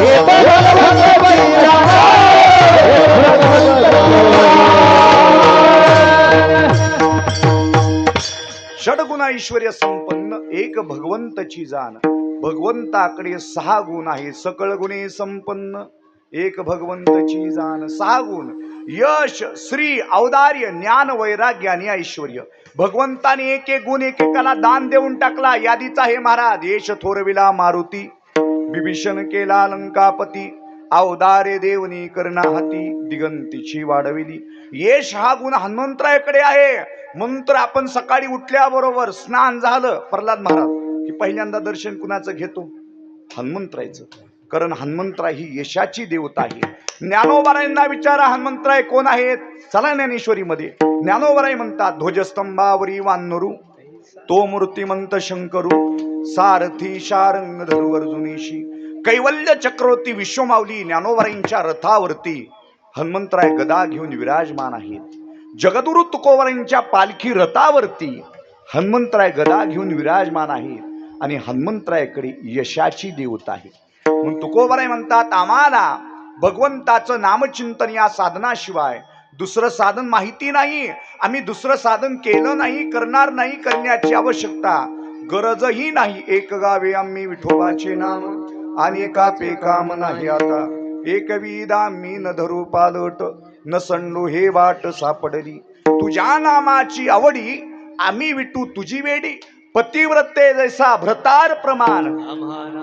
हे भगवंताची षडगुण ऐश्वर्य संपन्न एक भगवंतची जाण भगवंताकडे 6 गुण आहे सकळ गुणे संपन्न एक भगवंतची जाण 6 गुण यश श्री औदार्य ज्ञान वैराग्य आणि ऐश्वर्य भगवंताने एक एक गुण एकेकाला दान देऊन टाकला यादीचा हे महाराज यश थोरविला मारुती विभीषण केला लंकापती औदार्य देवनी करणा हाती दिगंतीची वाढविली यश हा गुण हनुमंतरायाकडे आहे म्हणून तर आपण सकाळी उठल्याबरोबर स्नान झालं प्रल्हाद महाराज की पहिल्यांदा दर्शन कुणाचं घेतो हनुमंतरायचं कारण हनुमंतराय ही यशाची देवता आहे ज्ञानोबारायांना विचारा हनुमंतराय कोण आहेत चला ज्ञानेश्वरी मध्ये ज्ञानोबाराय म्हणतात ध्वजस्तंभावरी वानरू तो मूर्तिमंत शंकरू सारथी शारंग धरू अर्जुनीशी कैवल्य चक्रवर्ती विश्वमाऊली ज्ञानोबारायांच्या रथावरती हनुमंतराय गदा घेऊन विराजमान आहेत जगद्गुरु तुकोबारायांच्या पालखी रथावरती हनुमंतराय गदा घेऊन विराजमान आहेत आणि हनुमंतरायाकडे यशाची देवता आहे म्हणून तुकोबाराय म्हणतात आम्हाला भगवंताचं नामचिंतन या साधनाशिवाय दुसरं साधन माहिती नाही आम्ही दुसरं साधन केलं नाही करणार नाही करण्याची आवश्यकता गरजही नाही एक गावे आम्ही विठोबाचे नाम आणि एकापे काम नाही आता एकविध आम्ही न धरू पालट न संडू हे वाट सापडली तुझ्या नामाची आवडी आम्ही विठू तुझी वेडी पतिव्रते जैसा भ्रतार प्रमाण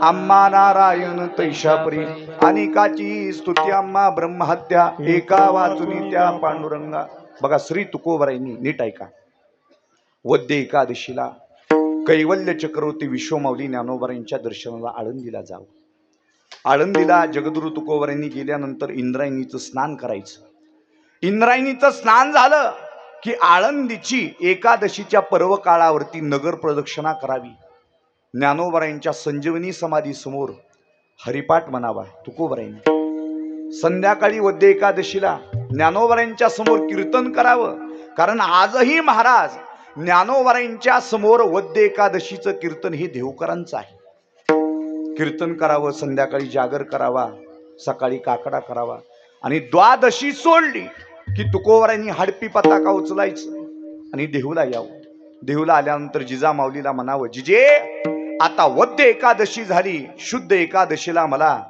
आम्हा नारायण तैशापरी अनेकाची स्तुती आम्हा ब्रह्महत्या एका वाचुनी त्या पांडुरंगा बघा श्री तुकोबारायांनी नीट ऐका वद्य एकादशीला कैवल्य चक्रवर्ती विश्वमाऊली ज्ञानोबारायांच्या दर्शनाला आळंदीला जाऊ आळंदीला जगद्गुरु तुकोबारायांनी गेल्यानंतर इंद्रायणीचं स्नान करायचं इंद्रायणीचं स्नान झालं की आळंदीची एकादशीच्या पर्व काळावरती नगर प्रदक्षिणा करावी ज्ञानोबारायांच्या संजीवनी समाधी समोर हरिपाठ म्हणावा तुकोबारायांनी संध्याकाळी वद्य एकादशीला ज्ञानोबारायांच्या समोर कीर्तन करावं कारण आजही महाराज ज्ञानोबारायांच्या समोर वद्य एकादशीचं कीर्तन हे देवकरांचं आहे कीर्तन करावं संध्याकाळी जागर करावा सकाळी काकडा करावा आणि द्वादशी सोडली की तुकोबारायांनी हडपी पताका उचलायचं आणि देहूला यावं देहूला आल्यानंतर जिजामाऊलीला म्हणावं जिजे आता वद्य एकादशी झाली शुद्ध एकादशीला मला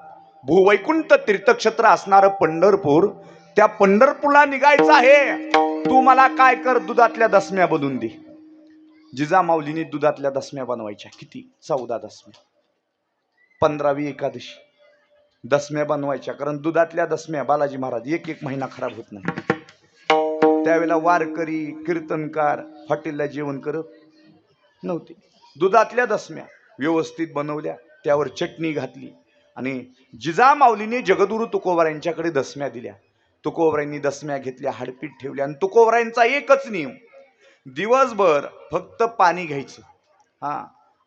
भूवैकुंठ तीर्थक्षेत्र असणारं पंढरपूर त्या पंढरपूरला निघायचं आहे तू मला काय कर दुधातल्या दसम्या बनवून दे जिजामाऊलीने दुधातल्या दसम्या बनवायच्या किती 14 दसम्या 15वी एकादशी दसम्या बनवायच्या कारण दुधातल्या दसम्या बालाजी महाराज एक महिना खराब होत नाही त्यावेळेला वारकरी कीर्तनकार हॉटेलला जेवण करत नव्हते दुधातल्या दसम्या व्यवस्थित बनवल्या त्यावर चटणी घातली आणि जिजामाऊलीने जगद्गुरु तुकोबारायांच्याकडे दसम्या दिल्या तुकोबारायांनी दसम्या घेतल्या हाडपीठ ठेवल्या आणि तुकोबारायांचा एकच नियम दिवसभर फक्त पाणी घ्यायचं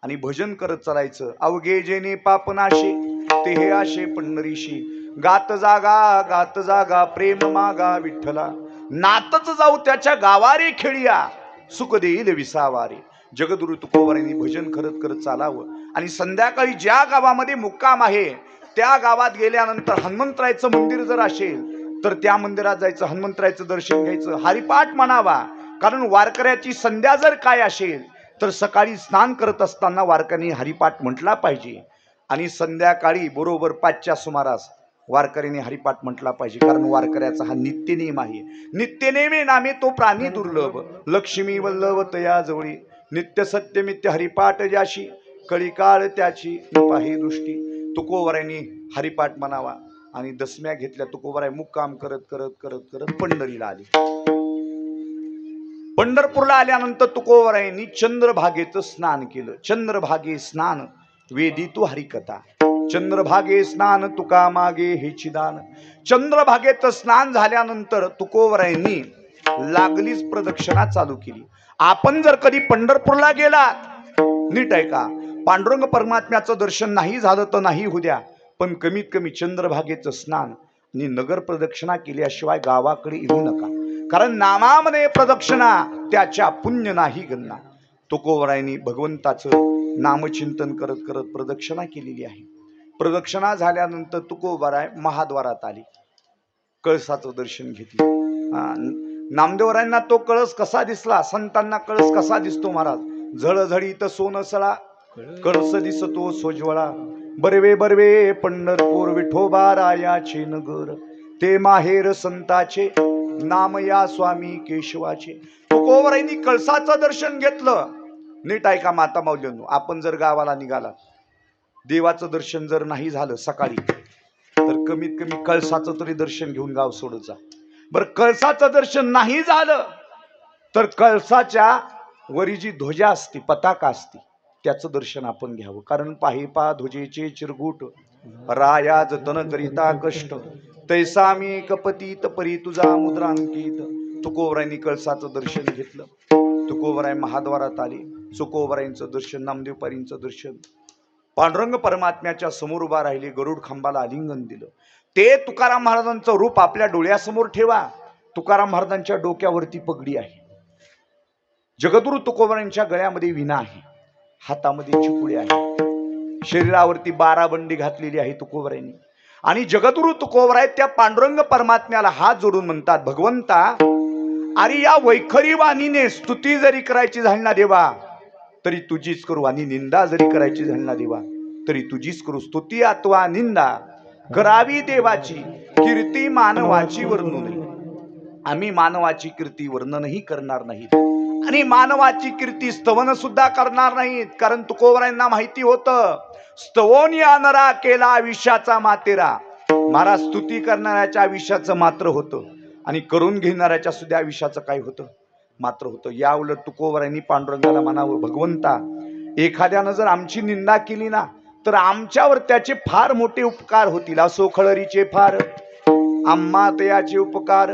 आणि भजन करत चालायचं अवघे जेने पापनाशे ते हे आशे पंढरीशी गात जागा प्रेम मागा विठ्ठला नातच जाऊ त्याच्या गावारे खेळिया सुख देईल विसावारे जगद्गुरु तुकोबारायांनी भजन करत चालावं आणि संध्याकाळी ज्या गावामध्ये मुक्काम आहे त्या गावात गेल्यानंतर हनुमंतरायाचं मंदिर जर असेल तर त्या मंदिरात जायचं हनुमंतरायाचं दर्शन घ्यायचं हरिपाठ म्हणावा कारण वारकऱ्याची संध्या जर काय असेल तर सकाळी स्नान करत असताना वारकऱ्यांनी हरिपाठ म्हटला पाहिजे आणि संध्याकाळी बरोबर 5च्या सुमारास वारकऱ्यांनी हरिपाठ म्हटला पाहिजे कारण वारकऱ्याचा हा नित्यनेम आहे नित्यनेमे नामे तो प्राणी दुर्लभ लक्ष्मी वल्लभ तया जवळी नित्य सत्यमित्य हरिपाठ ज्याशी कळीकाळ त्याची पाही दृष्टी तुकोबारायांनी हरिपाठ म्हणावा आणि दसम्या घेतल्या तुकोबाराय मुक्काम करत पंढरीला आले पंढरपूरला आल्यानंतर तुकोबारायांनी चंद्रभागेचं स्नान केलं चंद्रभागे स्नान वेदी तू हरिकथा चंद्रभागे स्नान तुका मागे हे चिदान चंद्रभागेचं स्नान झाल्यानंतर तुकोबारायांनी लागलीच प्रदक्षिणा चालू केली आपण जर कधी पंढरपूरला गेलात नीट ऐका पांडुरंग परमात्म्याचं दर्शन नाही झालं तर नाही होऊ द्या पण कमीत कमी चंद्रभागेचं स्नान आणि नगर प्रदक्षिणा केल्याशिवाय गावाकडे येऊ नका कारण नामामध्ये प्रदक्षिणा त्याच्या पुण्य नाही गणना तुकोबारायांनी भगवंताचं नामचिंतन करत प्रदक्षिणा केलेली आहे प्रदक्षिणा झाल्यानंतर तुकोबाराय महाद्वारात आली, कळसाचं दर्शन घेतलं. नामदेवरायांना तो कळस कसा दिसला, संतांना कळस कसा दिसतो महाराज? झळझळीत सोनसळा कळस दिसतो सोज्वळा, बरवे बरवे पंढरपूर विठोबा रायाचे नगर, ते माहेर संताचे नाम या स्वामी केशवाचे. तुकोबारायांनी कळसाचं दर्शन घेतलं. नीट ऐका माता माऊलींनो, आपण जर गावाला निघाला, देवाचं दर्शन जर नाही झालं सकाळी, तर कमीत कमी कळसाचं तरी दर्शन घेऊन गाव सोडत जा. बर कळसाचं दर्शन नाही झालं तर कळसाच्या वरी जी ध्वजा असते, पताका असते, त्याचं दर्शन आपण घ्यावं. कारण पाही पा ध्वजेचे चिरगुट, राया जतन करिता कष्ट, तैसा मी कपतीत परी तुझा मुद्रांकित. तुकोबारायांनी कळसाचं दर्शन घेतलं. तुकोबाराय महाद्वारात आले. तुकोबारायांचं दर्शन, नामदेव पारींचं दर्शन, पांडुरंग परमात्म्याच्या समोर उभा राहिले, गरुड खांबाला आलिंगन दिलं. ते तुकाराम महाराजांचं रूप आपल्या डोळ्यासमोर ठेवा. तुकाराम महाराजांच्या डोक्यावरती पगडी आहे, जगद्गुरु तुकोबारायांच्या गळ्यामध्ये विणा आहे, हातामध्ये चिपुडी आहे, शरीरावरती 12 बंडी घातलेली आहे तुकोबारायांनी. आणि जगद्गुरु तुकोबाराय त्या पांडुरंग परमात्म्याला हात जोडून म्हणतात, भगवंता, अरे या वैखरी वाणीने स्तुती जरी करायची झाली ना देवा, तरी तुझीच करू, आणि निंदा जरी करायची झाली ना देवा, तरी तुझीच करू. स्तुती अथवा निंदा करावी देवाची, कीर्ती मानवाची वर्णन. आम्ही मानवाची कीर्ती वर्णनही करणार नाहीत, आणि मानवाची कीर्ती स्तवन सुद्धा करणार नाहीत. कारण तुकोबारायांना माहिती होतं, स्तवोन या नरा केला विषाचा मातेरा. महाराज स्तुती करणाऱ्याच्या विषाचं मात्र होतं, आणि करून घेणाऱ्याच्या सुद्धा विषाचं काय होतं, मात्र होतं. या उलट तुकोबारायांनी पांडुरंगाला म्हणावं, भगवंता, एखाद्यानं जर आमची निंदा केली ना, तर आमच्यावर त्याचे फार मोठे उपकार होतील. असो खळरीचे फार आम्हा तयाचे उपकार,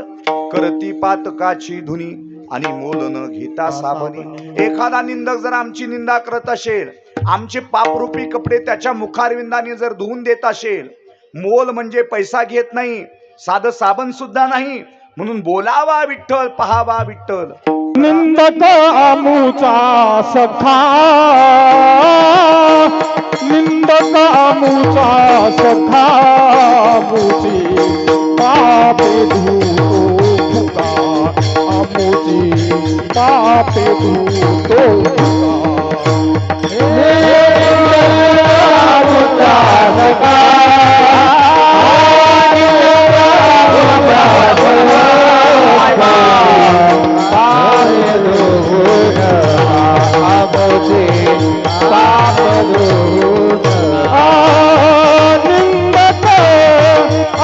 करती पातकाची धुनी, आणि मोल न घेता साबणी. एखादा निंदक जर आमची निंदा करत असेल, आमचे पापरूपी कपडे त्याच्या मुखारविंदाने जर धुवून देत असेल, मोल म्हणजे पैसा घेत नाही, साधं साबण सुद्धा नाही, म्हणून बोलावा विठ्ठल, पहावा विठ्ठल. निंदक आमुचा सखा, निंदक आमुचा सखा, आमुची पापे धुतो फुका, आमुची पापे धुतो फुका.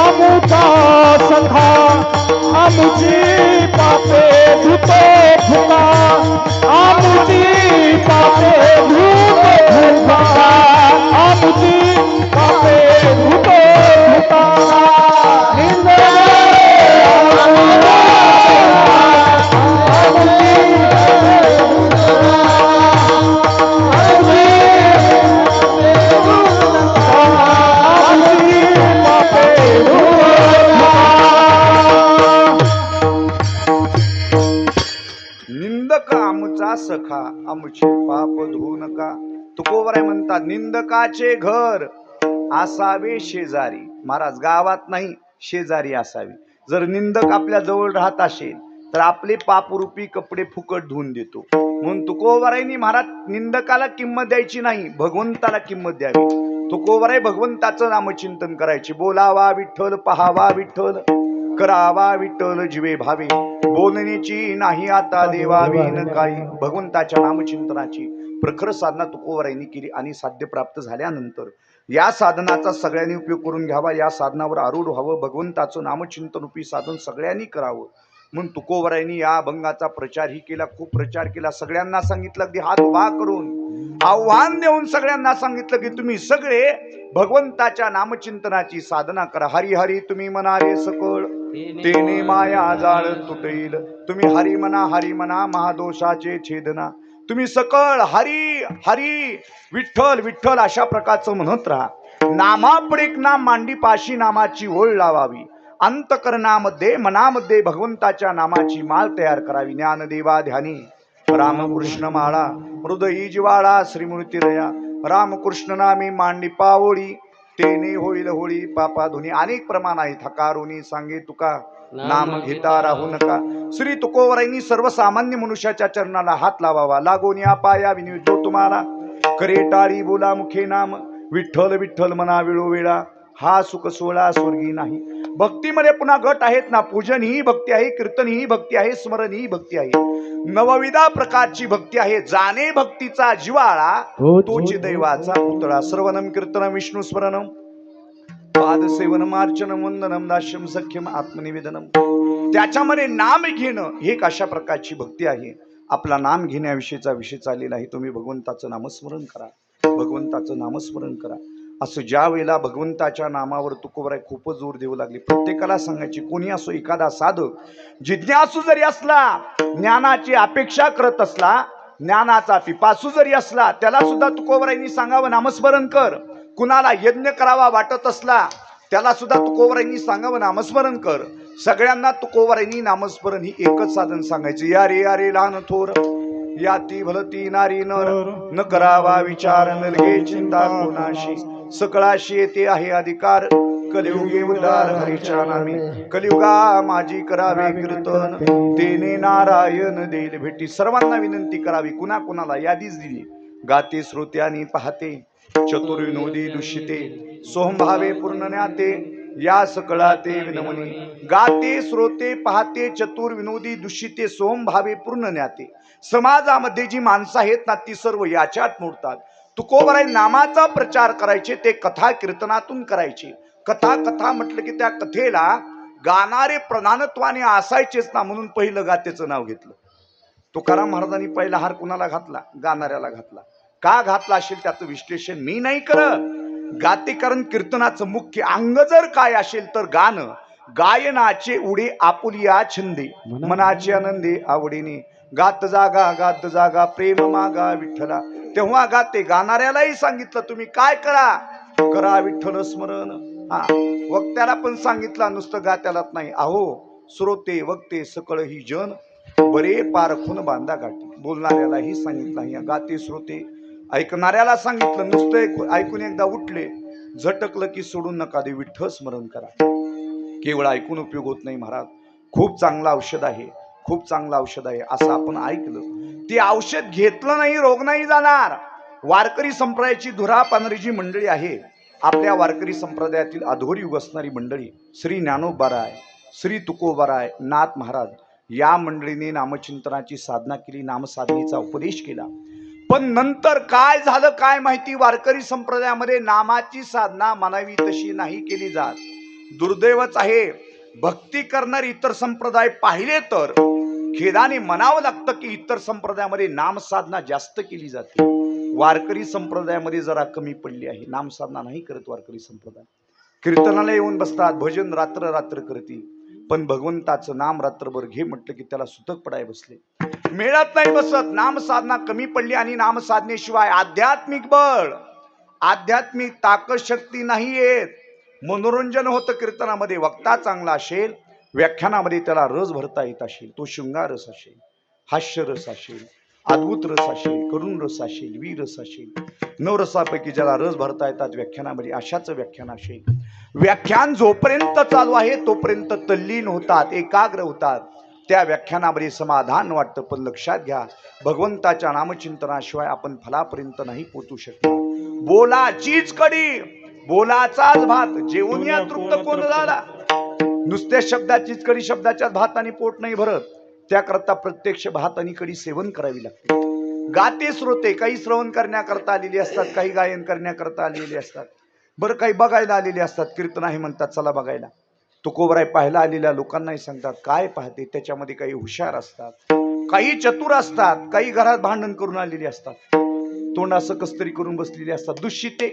आमुचा सखा, आमुची पापे धुतो फुका, आमुची पापे धुतो फुका, आमुची पापे धुतो फुका. सखा आमचे पाप धुवू नका. तुकोबाराय म्हणतात, निंदकाचे घर असावे शेजारी. महाराज गावात नाही, शेजारी असावी. जर निंदक आपल्या जवळ राहत असेल तर आपले पापरूपी कपडे फुकट धुवून देतो. म्हणून तुकोबारायांनी महाराज निंदकाला किंमत द्यायची नाही, भगवंताला किंमत द्यावी. तुकोबाराय भगवंताचं नामचिंतन करायचे. बोलावा विठ्ठल, पहावा विठ्ठल, करावा विठ्ठल जीवे भावे, बोलण्याची नाही आता देवावी न काही. भगवंताच्या नामचिंतनाची प्रखर साधना तुकोबारायांनी केली, आणि साध्य प्राप्त झाल्यानंतर या साधनाचा सगळ्यांनी उपयोग करून घ्यावा, या साधनावर आरूढ व्हावं, भगवंताचं नामचिंतन रूपी साधन सगळ्यांनी करावं. म्हणून तुकोबारायांनी या अभंगाचा प्रचारही केला, खूप प्रचार केला. सगळ्यांना सांगितलं, अगदी हात उभा करून आव्हान देऊन सगळ्यांना सांगितलं की तुम्ही सगळे भगवंताच्या नामचिंतनाची साधना करा. हरी हरी तुम्ही म्हणारे सकळ, तेने माया जाळ तुटेल. तुम्ही हरी म्हणा महादोषाचे छेदना. तुम्ही सकळ हरी हरी विठ्ठल विठ्ठल अशा प्रकारचं म्हणत राहा. नामापडेक नाम मांडी पाशी नामाची ओळ लावावी. अंतकरणामध्ये मनामध्ये भगवंताच्या नामाची माळ तयार करावी. ज्ञानदेवा ध्यानी रामकृष्ण माळा, हृदयी जिवाळा श्रीमूर्ती रया. रामकृष्ण नामी मांडी पावोळी, तेने होईल होळी पापा धुनी. अनेक प्रमाण आहेत. हकारुनी सांगे तुका नाम घेता राहू नका. श्री तुकोबरायांनी सर्वसामान्य मनुष्याच्या चरणाला हात लावावा. लागोनिया पाया विनितो तुम्हाला, करे टाळी बोला मुखे नाम, विठ्ठल विठ्ठल मना वेळोवेळा, हा सुख सोहळा स्वर्गी नाही. भक्तीमध्ये पुन्हा गट आहेत ना. पूजन ही भक्ती आहे, कीर्तन ही भक्ती आहे, स्मरण ही भक्ती आहे. नवविधा प्रकारची भक्ती आहे. जाणे भक्तीचा जिवाळा, तोची दैवाचा पुतळा. श्रवणम कीर्तनम विष्णू स्मरणम, पादसेवनम अर्चनम वंदनम दास्यम सख्यम आत्मनिवेदनम. त्याच्यामध्ये नाम घेणं हे एक अशा प्रकारची भक्ती आहे. आपला नाम घेण्याविषयीचा विषय चाललेला आहे. तुम्ही भगवंताचं नामस्मरण करा, भगवंताचं नामस्मरण करा. असं ज्या वेळेला भगवंताच्या नामावर तुकोबराय खूपच जोर देऊ लागले. प्रत्येकाला सांगायचे, कोणी असो, एखादा साधक जिज्ञासू जरी असला, ज्ञानाची अपेक्षा करत असला, ज्ञानाचा पिपासू जरी असला, त्याला सुद्धा तुकोबरायांनी सांगावं नामस्मरण कर. कुणाला यज्ञ करावा वाटत असला, त्याला सुद्धा तुकोबरायांनी सांगावं नामस्मरण कर. सगळ्यांना तुकोबरायांनी नामस्मरण ही एकच साधन सांगायचे. या रे लहान थोर, याती भलती नारी नर, न करावा विचार न लगे चिंता कोणाशी, सकळाशी येते आहे अधिकार, कलियुगे उदार हरीच्या नामे, कलियुगा माझी करावे कीर्तन, तेने नारायण देईल भेटी. सर्वांना विनंती करावी. कुणा कुणाला यादीच दिली. गाते श्रोत्यानी पाहते, चतुर्विनोदी दुष्यते, सोहंभावे पूर्ण ज्ञाते, या सकळा ते विनवणी. गाते श्रोते पाहते, चतुर्विनोदी दुष्यते, सोहंभावे पूर्ण ज्ञाते. समाजामध्ये जी माणसं आहेत ना, ती सर्व याच्यात मोडतात. तुकोबराय नामाचा प्रचार करायचे, ते कथा कीर्तनातून करायचे. कथा म्हटलं की त्या कथेला गाणारे प्रधानत्वाने असायचेच ना, म्हणून पहिलं गातेचं नाव घेतलं. तुकाराम महाराजांनी पहिला हार कुणाला घातला? गाणाऱ्याला घातला. का घातला असेल त्याचं विश्लेषण मी नाही करत. गातेकरण कीर्तनाचं मुख्य अंग जर काय असेल तर गाणं. गायनाचे उडे आपुलिया छंदे, मनाचे आनंदे आवडीने, गात जागा प्रेम मागा विठ्ठला. तेव्हा गाते. गाणाऱ्यालाही सांगितलं तुम्ही काय करा विठ्ठल स्मरण. वक्त्याला पण सांगितलं, नुसतं गात्यालाच नाही. अहो श्रोते वक्ते सकळ ही जन, बरे पारखून बांधा गाठी. बोलणाऱ्यालाही सांगितलं, गाते श्रोते. ऐकणाऱ्याला सांगितलं, नुसतं ऐकून एकदा उठले झटकलं की सोडून नका दे, विठ्ठल स्मरण करा. केवळ ऐकून उपयोग होत नाही महाराज. खूप चांगलं औषध आहे, खूप चांगलं औषध आहे असं आपण ऐकलं, ते औषध घेतलं नाही रोग नाही जाणार. वारकरी संप्रदायाची धुरा पानरीची मंडळी आहे. आपल्या वारकरी संप्रदायातील अधोरी युग असणारी मंडळी, श्री ज्ञानोबाराय, श्री तुकोबाराय, नाथ महाराज या मंडळीने नामचिंतनाची साधना केली, नामसाधनेचा उपदेश केला. पण नंतर काय झालं काय माहिती, वारकरी संप्रदायामध्ये नामाची साधना म्हणावी तशी नाही केली जात. दुर्दैवच आहे. भक्ती करणारे इतर संप्रदाय पाहिले तर खेदाने म्हणावं लागतं की इतर संप्रदायामध्ये नामसाधना जास्त केली जाते. वारकरी संप्रदायामध्ये जरा कमी पडली आहे. नामसाधना नाही करत वारकरी संप्रदाय. कीर्तनाला येऊन बसतात, भजन रात्र करतील, पण भगवंताचं नाम रात्रभर घे म्हटलं की त्याला सुतक पडाय बसले, मिळत नाही बसत. नामसाधना कमी पडली आणि नामसाधनेशिवाय आध्यात्मिक बळ, आध्यात्मिक ताकद शक्ती नाही येत. मनोरंजन होतं कीर्तनामध्ये. वक्ता चांगला असेल, व्याख्यानामध्ये त्याला रस भरता येत असेल, तो शृंगार रस असेल, हास्य रस असेल, अद्भुत रस असेल, करुण रस असेल, वीर रस असेल, नवरसापैकी ज्याला रस भरता येतात व्याख्यानामध्ये, अशाच व्याख्यान असेल. व्याख्यान जोपर्यंत चालू आहे तोपर्यंत तल्लीन होतात, एकाग्र होतात. त्या व्याख्यानामध्ये समाधान वाटतं. पण लक्षात घ्या, भगवंताच्या नामचिंतनाशिवाय आपण फलापर्यंत नाही पोहोचू शकत. बोलाचीच कडी, बोलाचाच भात, जेवून या तृप्त कोण झाला. नुसत्या शब्दाचीच कडी, शब्दाच्याच भाताने पोट नाही भरत. त्याकरता प्रत्यक्ष भात आणि कडी सेवन करावी लागते. गाते श्रोते काही श्रवण करण्याकरता आलेले असतात, काही गायन करण्याकरता आलेले असतात, बरं काही बघायला आलेले असतात. कीर्तन आहे म्हणतात, चला बघायला. तुकोबराय पाहायला आलेल्या लोकांनाही सांगतात, काय पाहते. त्याच्यामध्ये काही हुशार असतात, काही चतुर असतात, काही घरात भांडण करून आलेले असतात, तोंड असं कस्तरी करून बसलेले असतात, दुष्यिते.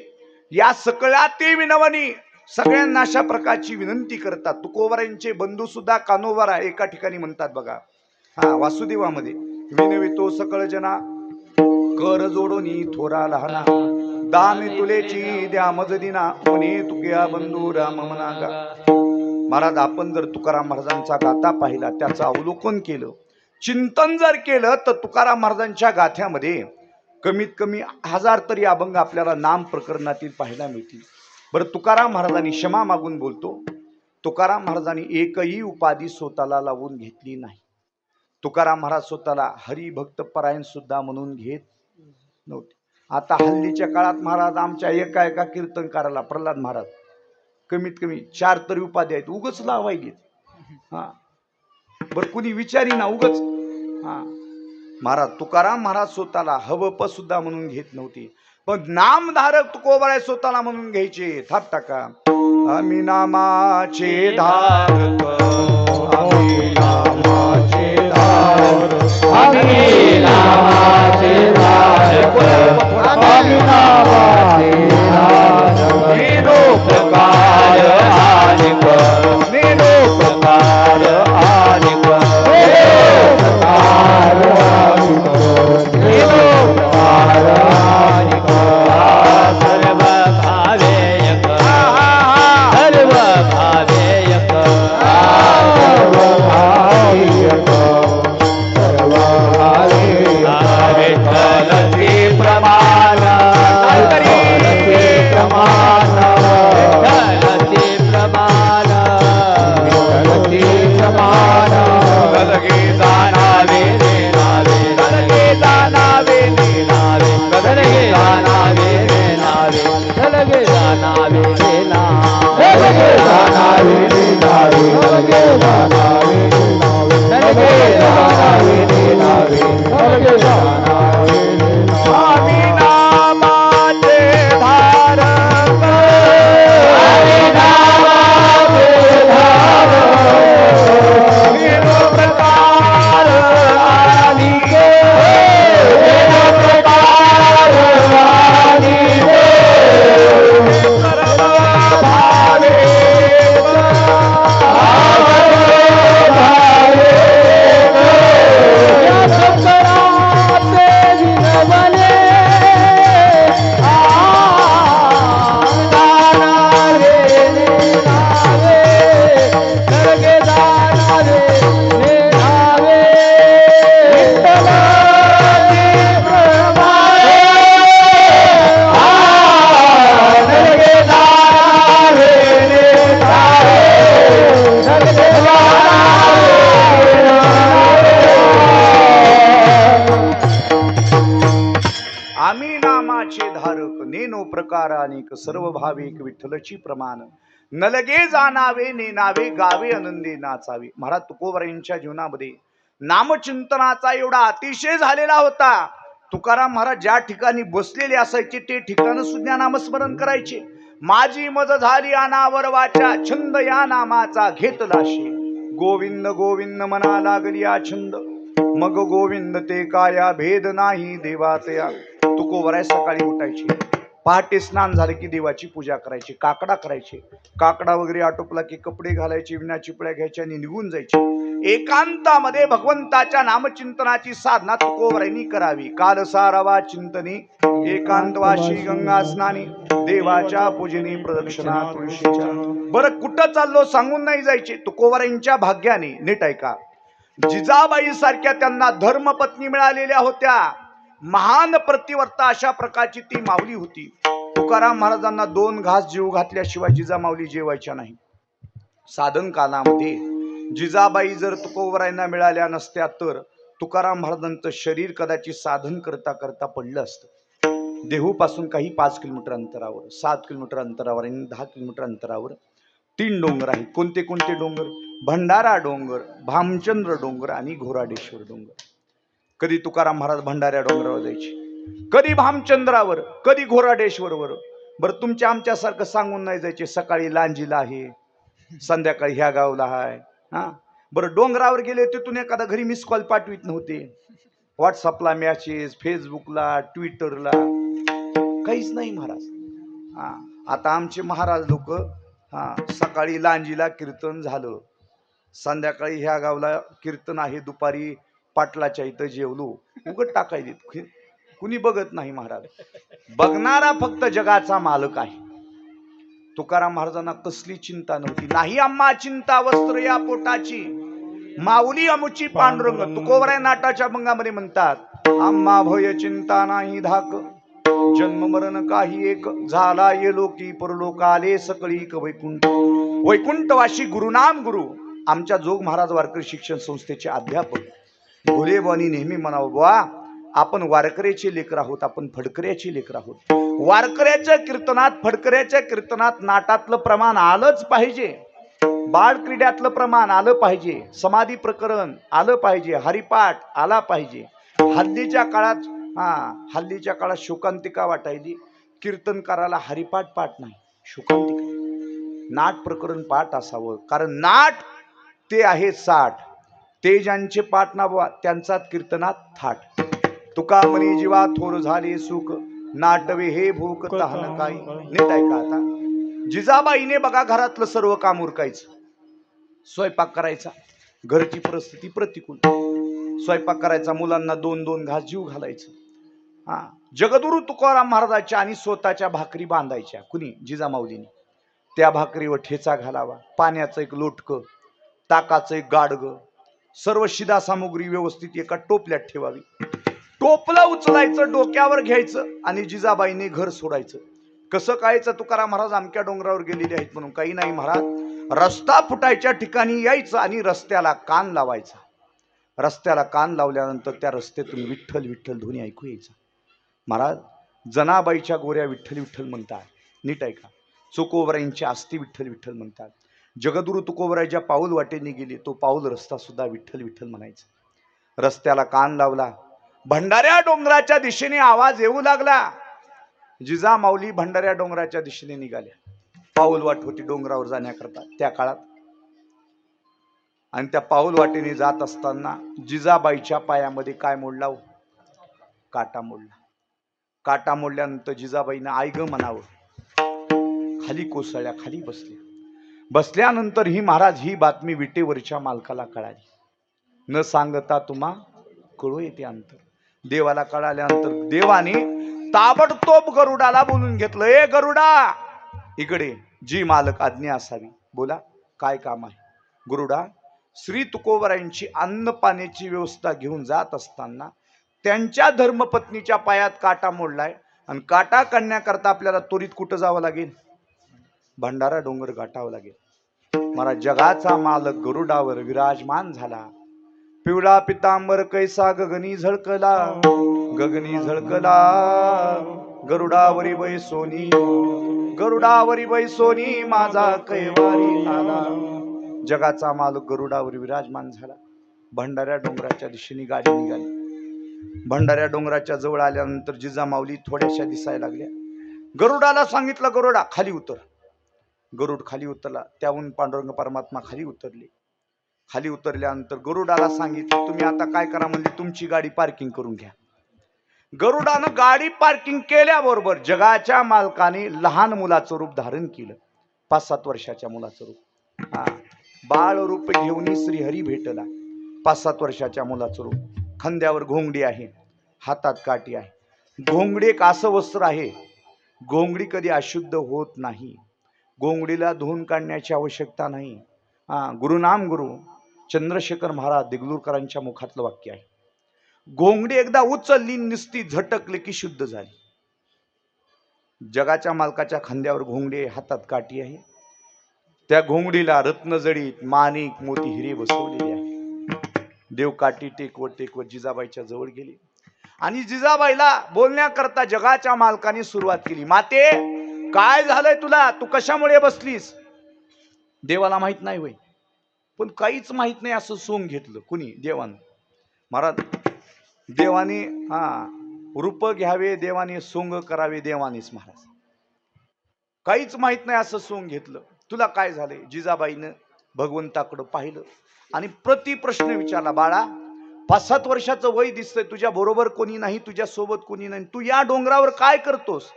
या सकळा ते विनवणी. सगळ्यांना अशा प्रकारची विनंती करतात. तुकोबरायांचे बंधू सुद्धा कानोबारा एका ठिकाणी म्हणतात बघा, वासुदेवामध्ये, विनवितो सकळ जना, कर जोडोनी थोरा लहाना, दान तुलेची द्या मजदिना, म्हणे तुक्या बंधू राम मनागा. महाराज, आपण जर तुकाराम महाराजांचा गाथा पाहिला, त्याचं अवलोकन केलं, चिंतन जर केलं, तर तुकाराम महाराजांच्या गाथ्यामध्ये कमीत कमी 1000 तरी अभंग आपल्याला नाम प्रकरणातील पाहायला मिळतील. बरं तुकाराम महाराजांनी क्षमा मागून बोलतो, तुकाराम महाराजांनी एकही उपाधी स्वतःला लावून घेतली नाही. तुकाराम महाराज स्वतःला हरिभक्त परायण सुद्धा म्हणून घेत नव्हते. आता हल्लीच्या काळात महाराज आमच्या एका कीर्तनकाराला प्रल्हाद महाराज कमीत कमी 4 तरी उपाधी आहेत, उगच लावायचे. हा बर कुणी विचारी ना उगच. हा महाराज तुकाराम महाराज स्वतःला हवप सुद्धा म्हणून घेत नव्हते, पण नामधारक तुकोबाराय स्वतःला म्हणून घ्यायचे. थाप टाका. आम्ही नामाचे धारक, आम्ही नामाचे धारक, आम्ही नामाचे धारक, आम्ही नामाचे धारक. निरोपकार आनिक, निरोपकार आनिक, निरोपकार आनिक, निरोपकार आनिक. सर्व भावेयक, सर्व भावेयक, सर्व भाविक, सर्व भाविक. विठ्ठलची प्रमाण, विठ्ठलचे प्रमाण, विठ्ठलची प्रमाण, विठ्ठलचे प्रमाण. गलगे जाणावे रे नावे, गलगे जाणावे रे नावे, गलगे जाणावे रे नावे, गलगे जाणावे रे नावे, गलगे जाणावे रे नावे, गलगे जाणावे रे नावे, गलगे जाणावे रे नावे, गलगे जाणावे रे नावे. आम्ही नामाचे धारक, आम्ही नामाचे धारक, निरोपकार आनिक, निरोपकार आनिक. सर्व भावेक, या शंकराचे विनवले, जाणारे नेनावे, गलगे जाणारे नेनावे. विठ्ठलाची प्रमाणे, गलगे जाणारे नेनावे, गलगे आम्ही नामाचे धारक, नेनो प्रकार अनेक, सर्व भाविक विठ्ठलची प्रमाण. नलगे जाणावे नेनावे, गावे आनंदे नाचावे. महाराज तुकोबारायांच्या जीवनामध्ये नामचिंतनाचा एवढा अतिशय झालेला होता. तुकाराम महाराज ज्या ठिकाणी बसलेले असायचे ते ठिकाण सुद्धा नामस्मरण करायचे. माझी मज झाली अनावर वाचा, छंद या नामाचा घेतलाशे. गोविंद गोविंद मना लागली या छंद, मग गोविंद ते काया, भेद नाही देवातया. तुकोबाराय सकाळी उठायचे, पहाटे स्नान झाले की देवाची पूजा करायची, काकडा करायचे. काकडा वगैरे आटोपला की कपडे घालायचे, विना चिपळ्या घ्यायच्या आणि निघून जायचे. एकांतामध्ये भगवंताच्या नामचिंतनाची साधना तुकोबारायांनी करावी. काल सारावा चिंतनी, एकांतवाशी गंगा स्नानी, देवाच्या पूजनी प्रदक्षिणा तुळशीच्या. बरं कुठं चाललो सांगून नाही जायचे. तुकोबारायांच्या भाग्याने नीट ऐका, जिजाबाई सारख्या त्यांना धर्मपत्नी मिळालेल्या होत्या. महान प्रतिवर्ता अशा प्रकारची ती माऊली होती. तुकाराम महाराजांना 2 घास जेव घातल्याशिवाय जिजामाऊली जेवायच्या नाही. साधन कालामध्ये जिजाबाई जर तुकोबारायांना मिळाल्या नसत्या तर तुकाराम महाराजांचं शरीर कदाचित साधन करता करता पडलं असतं. देहूपासून काही 5 किलोमीटर अंतरावर, 7 किलोमीटर अंतरावर आणि 10 किलोमीटर अंतरावर 3 डोंगर आहेत. कोणते कोणते डोंगर? भंडारा डोंगर, भामचंद्र डोंगर आणि घोराडेश्वर डोंगर. कधी तुकाराम महाराज भंडाऱ्या डोंगरावर जायचे, कधी भामचंद्रावर, कधी घोराडेश्वरवर. बरं तुमच्या आमच्यासारखं सांगून नाही जायचे, सकाळी लांजीला आहे, संध्याकाळी ह्या गावला आहे. हा बरं डोंगरावर गेले तिथून एखादा घरी मिस कॉल पाठवित नव्हते. व्हॉट्सअपला मेसेज, फेसबुकला, ट्विटरला काहीच नाही महाराज. हा आता आमचे महाराज लोक सकाळी लांजीला कीर्तन झालं, संध्याकाळी ह्या गावला कीर्तन आहे, दुपारी पाटलाच्या इथं जेवलो, उगत टाकायचे. कुणी बघत नाही महाराज. बघणारा फक्त जगाचा मालक आहे. तुकाराम महाराजांना कसली चिंता नव्हती. नाही आम्हा चिंता वस्त्र या पोटाची, माऊली अमुची पांडुरंग. तुकोबाराय नाटाच्या भंगामध्ये म्हणतात, आम्हा भय चिंता नाही धाक, जन्म मरण काही एक झाला ये लोकी परलोक आले सकळीक वैकुंठ वैकुंठवाशी गुरुनाम गुरु आमच्या जोग महाराज वारकरी शिक्षण संस्थेचे अध्यापक भोलेबानी नेहमी म्हणावं बुवा आपण वारकऱ्याचे लेकर आहोत, आपण फडकऱ्याचे लेकर आहोत. वारकऱ्याच्या कीर्तनात फडकऱ्याच्या कीर्तनात नाटातलं प्रमाण आलंच पाहिजे, बाळ क्रीड्यातलं प्रमाण आलं पाहिजे, समाधी प्रकरण आलं पाहिजे, हरिपाठ आला पाहिजे. हल्लीच्या काळात शोकांतिका वाटायली, कीर्तनकाराला हरिपाठ पाठ नाही, शोकांतिका. नाट प्रकरण पाठ असावं, कारण नाट ते आहे 60, ते ज्यांचे पाठ नावा त्यांचा कीर्तनात थाट. तुका म्हणी जीवा थोर झाले सुख नाटवे हे भूक तहान काही. नीट ऐका आता. जिजाबाईने बघा घरातलं सर्व काम उरकायचं, स्वयंपाक करायचा, घरची परिस्थिती प्रतिकूल, स्वयंपाक करायचा, मुलांना 2-2 घास जीव घालायचं. जगद्गुरु तुकाराम महाराजांच्या आणि स्वतःच्या भाकरी बांधायच्या कुणी, जिजामाऊलीने. त्या भाकरीवर ठेचा घालावा, पाण्याचं एक लोटकं, ताकाचं एक गाडगं, सर्व शिदा सामुग्री व्यवस्थित एका टोपल्यात ठेवावी. टोपलं उचलायचं, डोक्यावर घ्यायचं आणि जिजाबाईने घर सोडायचं. कसं कायचं, तुकाराम महाराज अमक्या डोंगरावर गेलेले आहेत म्हणून काही नाही महाराज. रस्ता फुटायच्या ठिकाणी यायचं आणि रस्त्याला कान लावायचा. रस्त्याला कान लावल्यानंतर त्या रस्त्यातून विठ्ठल विठ्ठल ध्वनी ऐकू यायचा. महाराज जनाबाईच्या गोऱ्या विठ्ठल विठ्ठल म्हणतात. नीट ऐका. तुकोबरायांची आस्ती विठ्ठल विठ्ठल म्हणतात. जगद्गुरु तुकोबराय ज्या पाऊल वाटेने गेले तो पाऊल रस्ता सुद्धा विठ्ठल विठ्ठल म्हणायचा. रस्त्याला कान लावला, भंडाऱ्या डोंगराच्या दिशेने आवाज येऊ लागला. जिजामाऊली भंडाऱ्या डोंगराच्या दिशेने निघाल्या. पाऊल वाट होती डोंगरावर जाण्याकरता त्या काळात. आणि त्या पाऊल वाटेने जात असताना जिजाबाईच्या पायामध्ये काय मोडला? काटा मोडला. काटा मोडल्यानंतर जिजाबाईनं आई ग म्हणावं, खाली कोसळल्या, खाली बसल्या. बसल्यानंतर ही महाराज ही बातमी विटेवरच्या मालकाला कळाली. न सांगता तुम्हा कळू येते अंतर. देवाला कळाल्यानंतर देवाने ताबडतोब गरुडाला बोलून घेतलं. ए गरुडा इकडे, जी मालक आज्ञा असावी, बोला काय काम आहे? गरुडा, श्री तुकोबरायांची अन्न पाण्याची व्यवस्था घेऊन जात असताना त्यांच्या धर्मपत्नीच्या पायात काटा मोडलाय आणि काटा काढण्याकरता आपल्याला त्वरित कुठं जावं लागेल? भंडारा डोंगर गाठावं लागेल. मला जगाचा मालक गरुडावर विराजमान झाला. पिवळा पितांबर कैसा गगनी झळकला, गगनी झळकला, गरुडावरी बैसोनी, गरुडावरी बैसोनी माझा कैवारी आला. जगाचा मालक गरुडावर विराजमान झाला. भंडाऱ्या डोंगराच्या दिशेने गाडी निघाली. भंडाऱ्या डोंगराच्या जवळ आल्यानंतर जिजामाऊली थोड्याशा दिसायला लागल्या. गरुडाला सांगितलं, गरुडा खाली उतर. गरुड खाली उतरला. त्याहून पांडुरंग परमात्मा खाली उतरले. खाली उतरल्यानंतर गरुडाला सांगितलं, तुम्ही आता काय करा म्हणले, तुमची गाडी पार्किंग करून घ्या. गरुडानं गाडी पार्किंग केल्याबरोबर जगाच्या मालकाने लहान मुलाचं रूप धारण केलं. 5-7 वर्षाच्या मुलाचं रूप. बाळ रूप घेऊन श्रीहरी भेटला. 5-7 वर्षाच्या मुलाचं रूप. खांद्यावर घोंगडी आहे, हातात काठी आहे. घोंगडी एक असं वस्त्र आहे, घोंगडी कधी अशुद्ध होत नाही. घोंगडीला धुवून काढण्याची आवश्यकता नाही. गुरुनाम गुरु चंद्रशेखर महाराज देगलूरकरांच्या मुखातलं वाक्य आहे. घोंगडी एकदा उचलली, निस्ती झटकली की शुद्ध झाली. जगाच्या मालकाच्या खांद्यावर घोंगडी आहे, हातात काठी आहे. त्या घोंगडीला रत्नजडीत माणिक मोती हिरे बसवलेले आहे. देव काठी टेकवत जिजाबाईच्या जवळ गेली आणि जिजाबाईला बोलण्याकरता जगाच्या मालकाने सुरुवात केली. माते, काय झालंय तुला? तू कशामुळे बसलीस? देवाला माहित नाही होय, पण काहीच माहित नाही असं सोंग घेतलं. कुणी? देवानं. महाराज देवाने रूप घ्यावे, देवाने सोंग करावे, देवानेच. महाराज काहीच माहित नाही असं सोंग घेतलं. तुला काय झालंय? जिजाबाईनं भगवंताकडं पाहिलं आणि प्रश्न विचारला. बाळा, 5-7 वर्षाचं वय दिसतंय, तुझ्या बरोबर कोणी नाही, तुझ्या सोबत कोणी नाही, तू या डोंगरावर काय करतोस?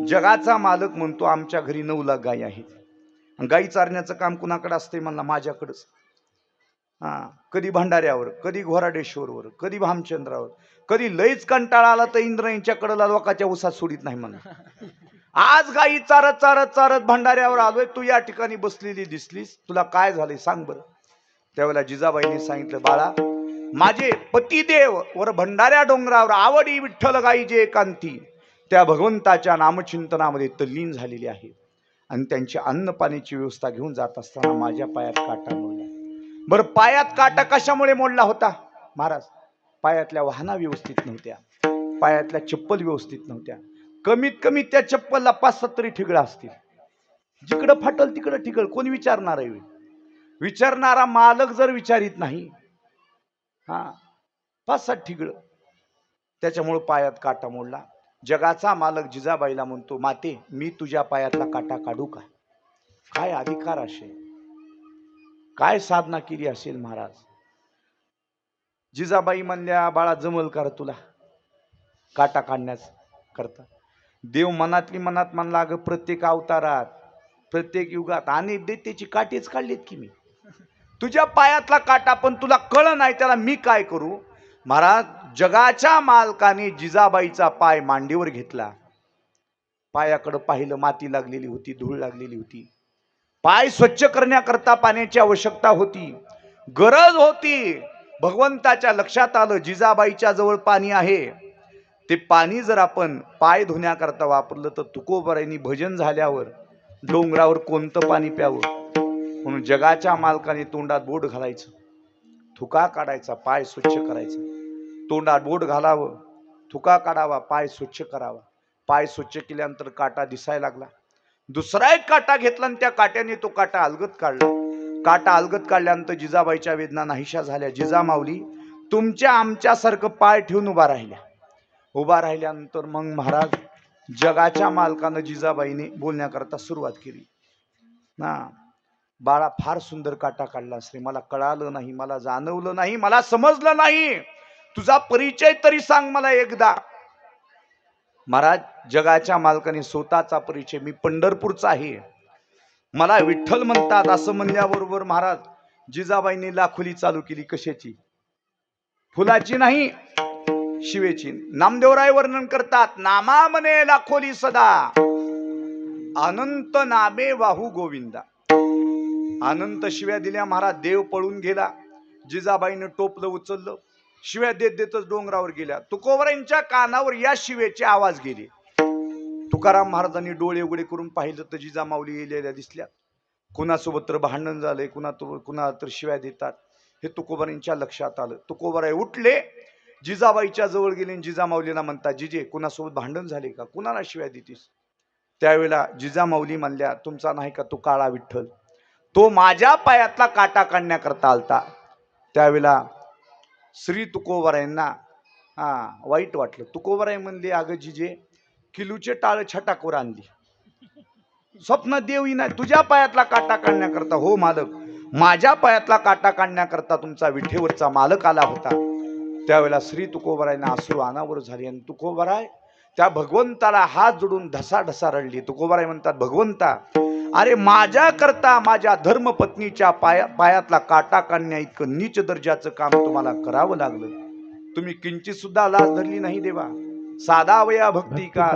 जगाचा मालक म्हणतो, आमच्या घरी 9 लाख गायी आहेत. गायी चारण्याचं काम कुणाकडे असते? म्हणला, माझ्याकडंच. कधी भंडाऱ्यावर, कधी घोराडेश्वरवर, कधी भामचंद्रावर, कधी लईच कंटाळा आला तर इंद्रायणीच्याकडे लोकांच्या उसात सोडित नाही म्हणा. आज गायी चारत चारत चारत भंडाऱ्यावर आलोय, तू या ठिकाणी बसलेली दिसलीस, तुला काय झालंय सांग बरं. त्यावेळेला जिजाबाईने सांगितलं, बाळा माझे पतिदेव वर भंडाऱ्या डोंगरावर आवडी विठ्ठल गाई एकांती त्या भगवंताच्या नामचिंतनामध्ये तल्लीन झालेली आहे. आणि त्यांची अन्न पाण्याची व्यवस्था घेऊन जात असताना माझ्या पायात काटा मोडला. बरं, पायात काटा कशामुळे मोडला होता महाराज? पायातल्या वाहना व्यवस्थित नव्हत्या, पायातल्या चप्पल व्यवस्थित नव्हत्या. कमीत कमी त्या चप्पलला 5-7 तरी ठिगळा असतील. जिकडं फाटल तिकडं ठिगळ. कोणी विचारणार आहे? विचारणारा मालक जर विचारित नाही, 5-7 ठिगळ. त्याच्यामुळे पायात काटा मोडला. जगाचा मालक जिजाबाईला म्हणतो, माते मी तुझ्या पायातला काटा काढू का? काय अधिकार असेल, काय साधना केली असेल महाराज? जिजाबाई म्हणल्या, बाळा जमल कर तुला काटा काढण्यास करता? देव मनातली मनात म्हणला, अगं प्रत्येक अवतारात प्रत्येक युगात अनेक दैत्याची काठीच काढलीत की मी. तुझ्या पायातला काटा पण तुला कळ नाही, त्याला मी काय करू? महाराज, जगाच्या मालकाने जिजाबाईचा पाय मांडीवर घेतला. पायाकडे पाहिलं, माती लागलेली होती, धूळ लागलेली होती. पाय स्वच्छ करण्याकरता पाण्याची आवश्यकता होती, गरज होती. भगवंताच्या लक्षात आलं, जिजाबाईच्या जवळ पाणी आहे. ते पाणी जर आपण पाय धुण्याकरता वापरलं तर तुकोबारायांनी भजन झाल्यावर डोंगरावर कोणतं पाणी प्यावं? म्हणून जगाच्या मालकाने तोंडात बोट घालायचं, थुका काढायचा, पाय स्वच्छ करायचा. तोंडात बोट घालावं, थुका काढावा, पाय स्वच्छ करावा. पाय स्वच्छ केल्यानंतर काटा दिसायला लागला. दुसरा एक काटा घेतला आणि त्या काट्याने तो काटा अलगत काढला. काटा अलगत काढल्यानंतर जिजाबाईच्या वेदना नाहीशा झाल्या. जिजामाऊली तुमच्या आमच्यासारखं पाय ठेवून उभा राहिल्या. उभा राहिल्यानंतर मग महाराज, जगाच्या मालकानं जिजाबाईने बोलण्याकरता सुरुवात केली. बाळा, फार सुंदर काटा काढला श्री, मला कळालं नाही, मला जाणवलं नाही, मला समजलं नाही. तुझा परिचय तरी सांग मला एकदा. महाराज, जगाच्या मालकाने स्वतःचा परिचय, मी पंढरपूरचा आहे, मला विठ्ठल म्हणतात असं म्हणल्याबरोबर महाराज जिजाबाईंनी लाखोली चालू केली. कशाची? फुलाची नाही, शिवेची. नामदेवराय वर्णन करतात, नामा म्हणे लाखोली सदा, अनंत नामे वाहू गोविंदा. अनंत शिव्या दिल्या महाराज. देव पळून गेला. जिजाबाईनं टोपलं उचललं, शिव्या देत देतच डोंगरावर गेल्या. तुकोबारायांच्या कानावर या शिवेचे आवाज गेले. तुकाराम महाराजांनी डोळे उघडे करून पाहिलं तर जिजामाऊली येलेल्या दिसल्या. कुणासोबत तर भांडण झालंय, कुणा तर शिव्या देतात, हे तुकोबारायांच्या लक्षात आलं. तुकोबाराय उठले, जिजाबाईच्या जवळ गेले. जिजामाऊलीला म्हणतात, जिजे कुणासोबत भांडण झाले का? कुणाला शिव्या देतीस? त्यावेळेला जिजामाऊली म्हणल्या, तुमचा नाही का तो काळा विठ्ठल, तो माझ्या पायातला काटा काढण्याकरता आलता. त्यावेळेला श्री तुकोबारायांना वाईट वाटलं. तुकोबाराय म्हणले, अगं जिजे किलूचे टाळ छटाकवर आणली, स्वप्न देवी नाही, तुझ्या पायातला काटा काढण्याकरता. हो मालक, माझ्या पायातला काटा काढण्याकरता तुमचा विठेवरचा मालक आला होता. त्यावेळेला श्री तुकोबारायांना अश्रू अनावर झाली आणि तुकोबाराय त्या भगवंताला हात जोडून ढसाढसा रडली. तुकोबाराय म्हणतात, भगवंता, अरे माझ्या करता माझ्या धर्मपत्नीच्या पायातला काटा काढण्या इतकं नीच दर्जाचं काम तुम्हाला करावं लागलं. तुम्ही किंचित सुद्धा लाज धरली नाही देवा. साधा वया भक्ती का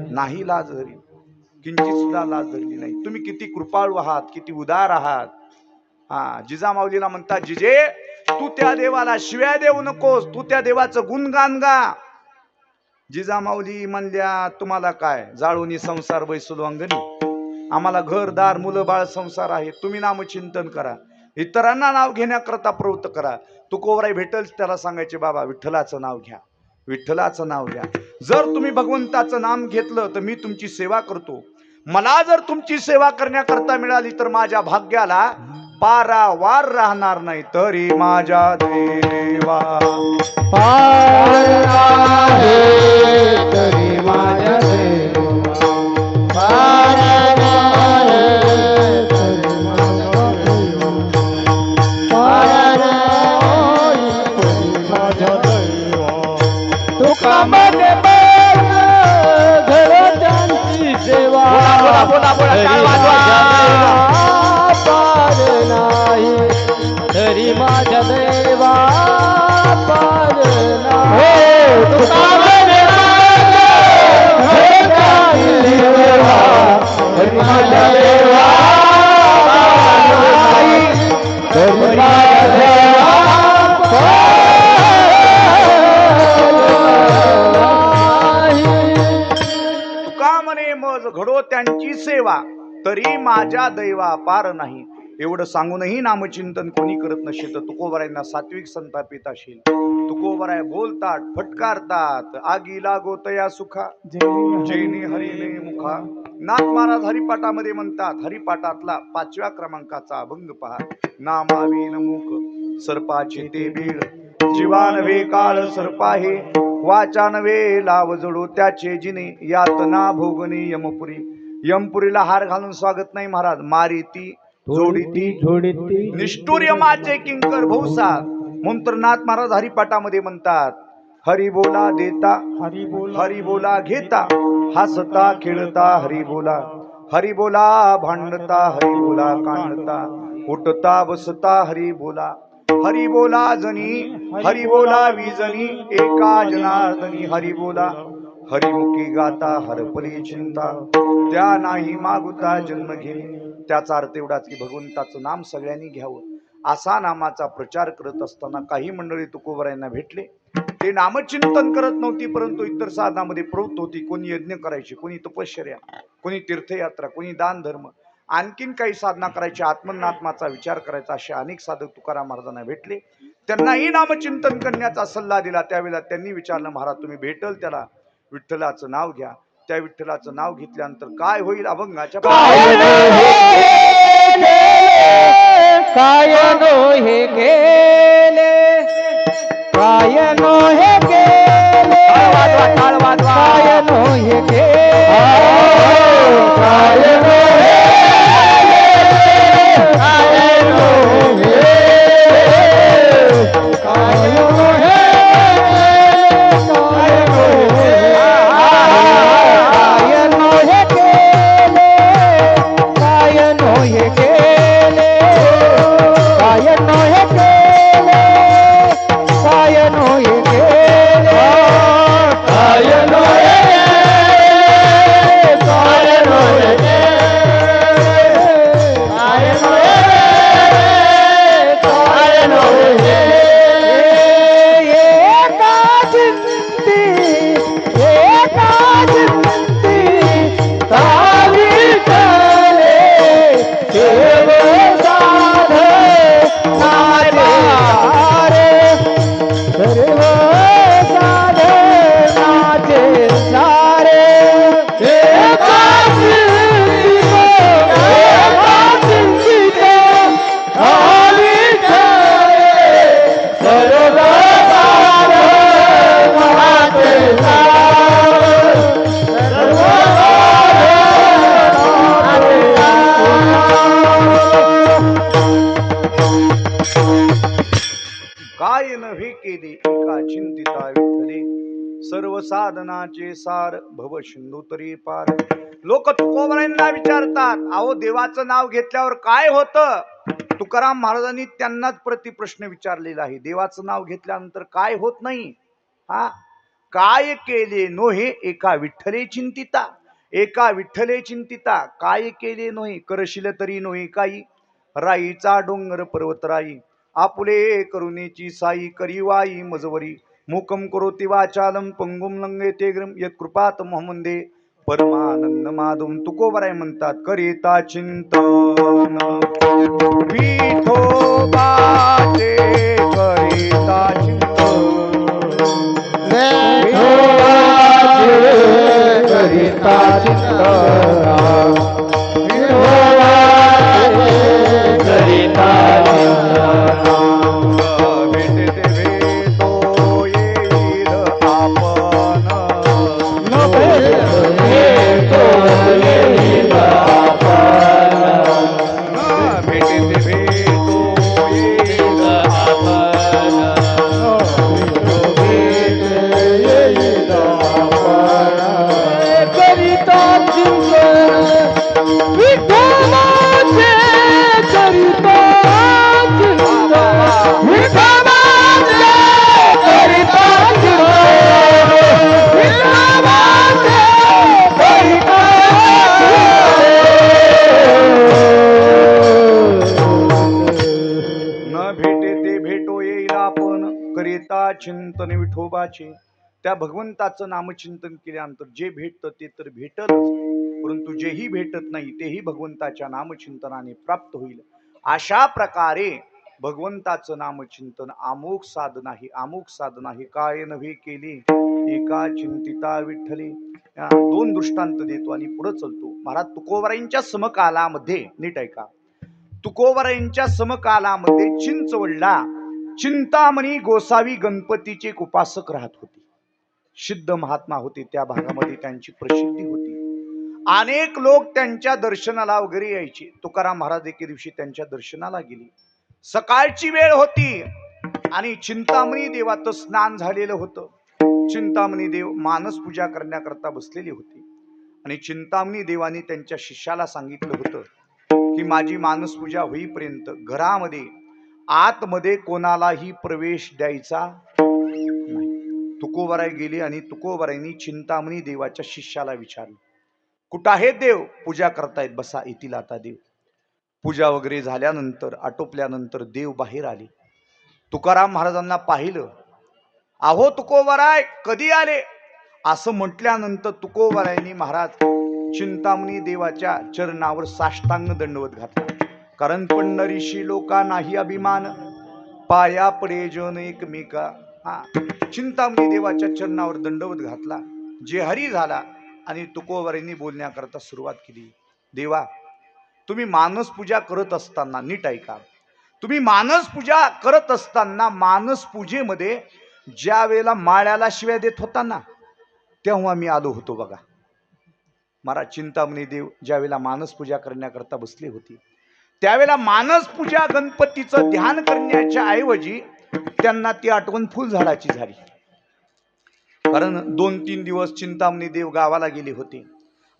नाही लाज धरली, किंचित सुद्धा लाज धरली नाही. तुम्ही किती कृपाळू आहात, किती उदार आहात. जिजामाऊलीला म्हणतात, जिजे तू त्या देवाला शिव्या देऊ नकोस, तू त्या देवाचं गुणगान गा. जिजामाऊली म्हणल्या, तुम्हाला काय जाळूनी संसार बैसलो अंगणी, आम्हाला घरदार मुलं बाळ संसार आहे. तुम्ही नामचिंतन करा, इतरांना नाव घेण्याकरता प्रवृत्त करा. तुकोबाराय भेटल त्याला सांगायचे, बाबा विठ्ठलाचं नाव घ्या, विठ्ठलाचं नाव घ्या. जर तुम्ही भगवंताचं नाम घेतलं तर मी तुमची सेवा करतो. मला जर तुमची सेवा करण्याकरता मिळाली तर माझ्या भाग्याला पारावार राहणार नाही. तरी माझ्या देवा पार आहे, तरी माझ्या देवा पार आहे, तरी माझ्या देवा पार आहे, तरी माझ्या देवा. तुका मध्ये घरच्यांची सेवा, बोला बोला बोला, टाळ वाजवा. पार नाही, तरी माझ्या देवा पार नाही. तुका मध्ये घरच्यांची सेवा, तरी माझ्या देवा पार नाही, तरी माझ्या देवा पार तरी माझ्या दैवा पार नाही. एवढं सांगूनही नामचिंतन कोणी करत नसेल तर तुकोबरायांना सात्विक संतापित असेल. तुकोबराय बोलतात, फटकारतात, आगी लागोतया सुखा जेनी हरिने मुखा. नाथ महाराज हरिपाठामध्ये म्हणतात, हरिपाठातला 5व्या क्रमांकाचा अभंग पहा. नामाविन मुख सर्पाचे ते बीड, जीवा नव्हे काळ सर्पा हे, वाचा नव्हे लाव जडो त्याचे जिने, यातना भोगनी यमपुरी. यमपुरीला हार घालून स्वागत नाही महाराज, मारी ती जोडीती निष्ठुर यमाचे किंकर भौसा. मंत्रनाथ महाराज हरिपाठामध्ये म्हणतात, हरी बोला देता हरी बोला घेता, हसता खेळता हरी बोला, हरी बोला भांडता हरी बोला कांडता, उठता बसता हरी बोला, हरी बोला जनी हरी बोला विजनी, एका जनार्दनी हरी बोला. हरिमुखी गाता हरपली चिंता, त्या नाही मागुता जन्म घेणे. त्याचा अर्थ एवढाच की भगवंताचं नाम सगळ्यांनी घ्यावं. असा नामाचा प्रचार करत असताना काही मंडळी तुकोबरायांना भेटले. ते नामचिंतन करत नव्हती, परंतु इतर साधनामध्ये प्रवृत्त होती. कोणी यज्ञ करायची, कोणी तपश्चर्या, कोणी तीर्थयात्रा, कोणी दान धर्म, आणखीन काही साधना करायची, आत्मनात्माचा विचार करायचा. असे अनेक साधक तुकाराम महाराजांना भेटले. त्यांनाही नामचिंतन करण्याचा सल्ला दिला. त्यावेळेला त्यांनी विचारलं, महाराज तुम्ही भेटल त्याला विठ्ठलाचं नाव घ्या. त्या विठ्ठलाचं नाव घेतल्यानंतर काय होईल? अभंगाच्या काय नो हे गेले, काय नो हे गेले, काय नो हे गेले, काय नो सर्व साधनाचे सार भव सिंधू तरी पार. लोक तुकोबरायांना विचारतात, अहो देवाचं नाव घेतल्यावर काय होतं? तुकाराम महाराजांनी त्यांनाच प्रतिप्रश्न विचारलेला आहे. देवाचं नाव घेतल्यानंतर काय होत नाही. हा काय केले नोहे एका विठ्ठले चिंतिता, एका विठ्ठले चिंतिता. काय केले नोहे करशील तरी नोहे काही, राईचा डोंगर पर्वतराई, आपुले करुणेची साई करीवाई मजवरी. मुकम करोति वाचालम पंगुम लंघेते गिरिम यत्कृपात मोहमंदे परमानंद माधुम. तुकोबराय म्हणतात, करिता चिंतन विठोबाचे, करिता चिंतन करिता चिंतन करिता चिंतन विठोबाचे. त्या भगवंताचं नामचिंतन केल्यानंतर जे भेटतं ते तर भेटलच, परंतु जेही भेटत नाही तेही भगवंताच्या नामचिंतनाने प्राप्त होईल. अशा प्रकारे भगवंताचं नामचिंतन अमोघ साधना आहे. अमोघ साधना आहे. काय नव्हे केली एका चिंतिता विठ्ठली. दोन दृष्टांत देतो आणि पुढे चलतो. महाराज तुकोबरायांच्या समकालामध्ये, नीट ऐका, तुकोबरायांच्या समकालामध्ये चिंचवडला चिंतामणी गोसावी गणपतीचे एक उपासक राहत होते. सिद्ध महात्मा होते. त्या भागामध्ये त्यांची प्रसिद्धी होती. अनेक लोक त्यांच्या दर्शनाला वगैरे यायचे. तुकाराम महाराज एके दिवशी त्यांच्या दर्शनाला गेले. सकाळची वेळ होती आणि चिंतामणी देवाचं स्नान झालेलं होतं. चिंतामणी देव मानस पूजा करण्याकरता बसलेली होती आणि चिंतामणी देवाने त्यांच्या शिष्याला सांगितलं होतं की माझी मानस पूजा होईपर्यंत घरामध्ये आतमध्ये कोणालाही प्रवेश द्यायचा नाही. तुकोबराय गेले आणि तुकोबरायांनी चिंतामणी देवाच्या शिष्याला विचारलं, कुठं आहे देव? पूजा करतायत, बसा, येतील आता देव. पूजा वगैरे झाल्यानंतर आटोपल्यानंतर देव बाहेर आले. तुकाराम महाराजांना पाहिलं. अहो तुकोबराय कधी आले असं म्हटल्यानंतर तुकोबरायांनी महाराज चिंतामणी देवाच्या चरणावर साष्टांग दंडवत घातला. कारण पंढरीशी लोका नाही अभिमान, पाया पडे जन एकमेका. चिंतामणी देवाच्या चरणावर दंडवत घातला. जे हरी झाला आणि तुकोबरायांनी बोलण्याकरता सुरुवात केली. देवा, तुम्ही मानस पूजा करत असताना, नीट ऐका, तुम्ही मानस पूजा करत असताना मानस पूजेमध्ये ज्या वेळेला माळ्याला शिव्या देत होता ना, तेव्हा मी आलो होतो बघा. महाराज चिंतामणी देव ज्या वेळेला मानस पूजा करण्याकरता बसले होते, त्यावेळेला मानस पूजा गणपतीचं ध्यान करण्याच्या ऐवजी त्यांना ती आठवण फुलझाडाची झाली. कारण 2-3 दिवस चिंतामणी देव गावाला गेले होते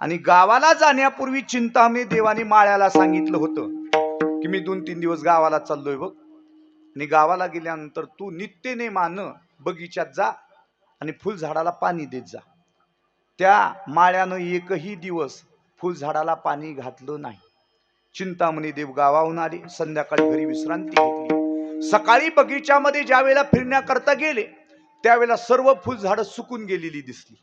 आणि गावाला जाण्यापूर्वी चिंतामणी देवाने माळ्याला सांगितलं होतं की मी 2-3 दिवस गावाला चाललोय बघ, आणि गावाला गेल्यानंतर तू नित्यने मान बगीच्यात जा आणि फुलझाडाला पाणी देत जा. त्या माळ्यानं एकही दिवस फुलझाडाला पाणी घातलं नाही. चिंतामणी देव गावाहून आले, संध्याकाळी घरी विश्रांती घेतली. सकाळी बगीच्यामध्ये ज्या वेळेला फिरण्याकरता गेले त्यावेळेला सर्व फुलझाडं सुकून गेलेली दिसली.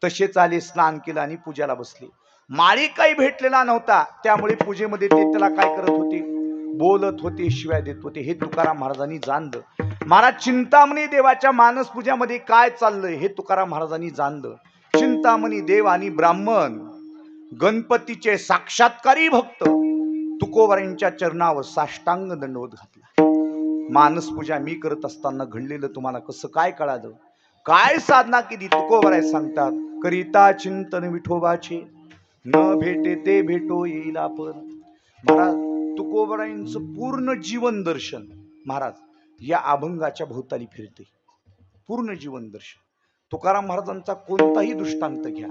तसेच आले, स्नान केलं आणि पूजेला बसले. माळी काही भेटलेला नव्हता, त्यामुळे पूजेमध्ये ते त्याला काय करत होते, बोलत होते, शिव्या देत होते. हे तुकाराम महाराजांनी जाणलं. महाराज चिंतामणी देवाच्या मानस पूजामध्ये काय चाललंय हे तुकाराम महाराजांनी जाणलं. चिंतामणी देव आणि ब्राह्मण गणपतीचे साक्षात्कारी भक्त तुकोबरायांच्या चरणावर साष्टांग दंडवत घातला. मानस पूजा मी करत असताना घडलेलं तुम्हाला कसं काय कळालं, काय साधना केली? तुकोबराय सांगतात, करिता चिंतन विठोबाचे, न भेटे ते भेटो येईल आपण. महाराज तुकोबरायांचं पूर्ण जीवन दर्शन महाराज या अभंगाच्या भोवताली फिरते. पूर्ण जीवन दर्शन. तुकाराम महाराजांचा कोणताही दृष्टांत घ्या,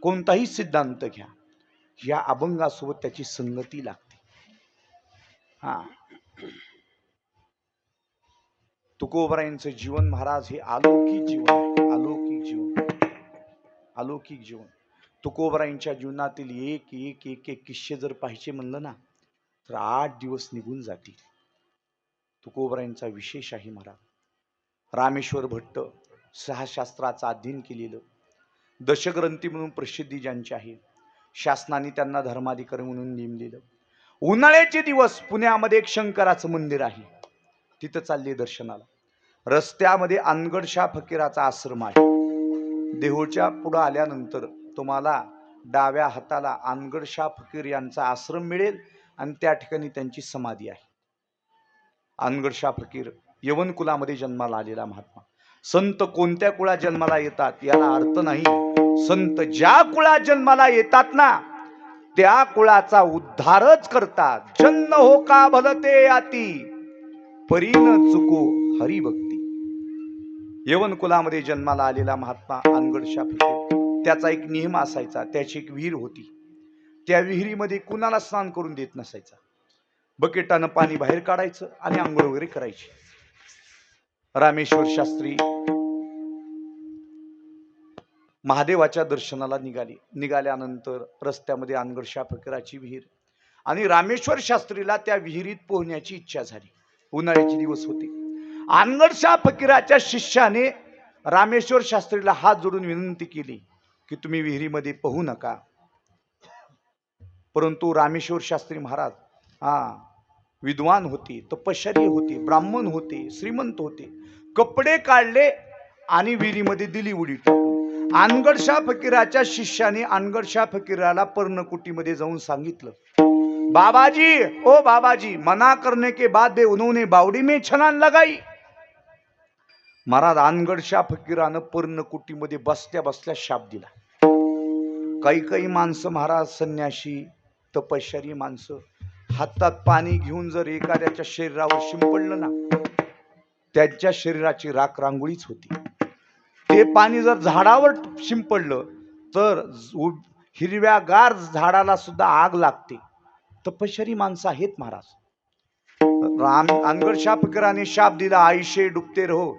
कोणताही सिद्धांत घ्या, या अभंगासोबत त्याची संगती लागते. तुकोबरायांचं जीवन महाराज हे अलौकिक जीवन आहे. अलौकिक जीवन, अलौकिक जीवन. तुकोबरायांच्या जीवनातील एक एक एक एक किस्से जर पाहिजे म्हणलं ना तर 8 दिवस निघून जातील. तुकोबरायांचा विशेष आहे महाराज. रामेश्वर भट्ट 6 शास्त्राचा अध्ययन केलेलं, दशग्रंथी म्हणून प्रसिद्धी ज्यांची आहे, शासनाने त्यांना धर्माधिकारी म्हणून नेमलेलं. उन्हाळ्याचे दिवस पुण्यामध्ये एक शंकराचं मंदिर आहे, तिथं चालले दर्शनाला. रस्त्यामध्ये अनगडशा फकीराचा आश्रम आहे. देहूच्या पुढे आल्यानंतर तुम्हाला डाव्या हाताला अनगडशा फकीर यांचा आश्रम मिळेल आणि त्या ठिकाणी त्यांची समाधी आहे. अनगडशा फकीर यवन कुलामध्ये जन्माला आलेला महात्मा. संत कोणत्या कुळात जन्माला येतात याला अर्थ नाही. संत ज्या कुळात जन्माला येतात ना त्या कुळाचा उद्धारच करतात. जन्म हो का भलते आती, परीन चुको हरिभक्ती. यवन कुलामध्ये जन्माला आलेला महात्मा अनगडशा फकीर, त्याचा एक नियम असायचा. त्याची एक विहीर होती. त्या विहिरीमध्ये कुणाला स्नान करून देत नसायचा. बकेटानं पाणी बाहेर काढायचं आणि आंघोळ वगैरे करायची. रामेश्वर शास्त्री महादेवाच्या दर्शनाला निघाल्यानंतर रस्त्यामध्ये अनगडशा फकीराची विहीर, आणि रामेश्वर शास्त्रीला त्या विहिरीत पोहण्याची इच्छा झाली. उन्हाळ्याचे दिवस होते. अनगडशा फकीराच्या शिष्याने रामेश्वर शास्त्रीला हात जोडून विनंती केली की तुम्ही विहिरीमध्ये पोहू नका. परंतु रामेश्वर शास्त्री महाराज विद्वान होते, तपश्चर्य होते, ब्राह्मण होते, श्रीमंत होते. कपडे काढले आणि विहिरीमध्ये दिली उडी टाकून. अनगडशाह फकीराच्या शिष्याने अनगडशाह फकीराला पर्णकुटीमध्ये जाऊन सांगितलं, बाबाजी, ओ बाबाजी, मना करने के बाद भी उन्होंने बावड़ी में छलांग लगाई. महाराज अनगडशाह फकीरानं पर्णकुटीमध्ये बसल्या बसल्या शाप दिला. काही काही माणसं महाराज संन्याशी तपश्चर्यी माणसं हातात पाणी घेऊन जर एखाद्याच्या शरीरावर शिंपडलं ना, त्यांच्या शरीराची राख रांगोळीच होती. ते पाणी जर झाडावर शिंपडलं तर हिरव्यागार झाडाला सुद्धा आग लागते. तपश्चर्यी माणसं आहेत महाराज. अनगडशाह फकीराने शाप दिला, आईशे डुबते रहो.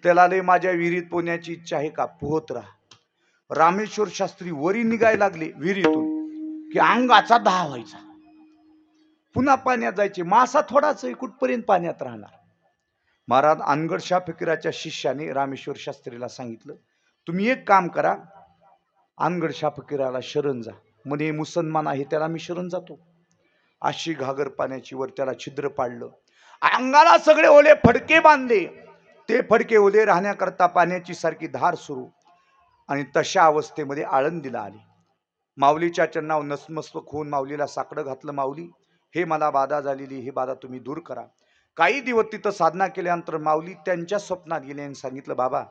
त्याला लय माझ्या विहिरीत पोहण्याची इच्छा आहे का, पोहत राहा. रामेश्वर शास्त्री वरी निघायला लागले विहिरीतून की अंगाचा दाह व्हायचा. पुन्हा पाण्यात जायचे. मासा थोडाच कुठपर्यंत पाण्यात राहणार. महाराज अनगडशाह फकीराच्या शिष्याने रामेश्वर शास्त्रीला सांगितलं, तुम्ही एक काम करा, अनगडशाह फकीराला शरण जा. म्हणे मुसलमान आहे, त्याला मी शरण जातो. अशी घागर पाण्याची वर त्याला छिद्र पाडलं. अंगाला सगळे ओले फडके बांधले. ते फडके ओले राहण्याकरता पाण्याची सारखी धार सुरू. आणि तशा अवस्थेमध्ये आळंदीला आली. माऊलीच्या चरणावर नतमस्तक होऊन माऊलीला साकडं घातलं. माऊली, हे मला बाधा झालेली, ही बाधा तुम्ही दूर करा. काही दिवस तिथं साधना केल्यानंतर माऊली त्यांच्या स्वप्नात गेले आणि सांगितलं, बाबा,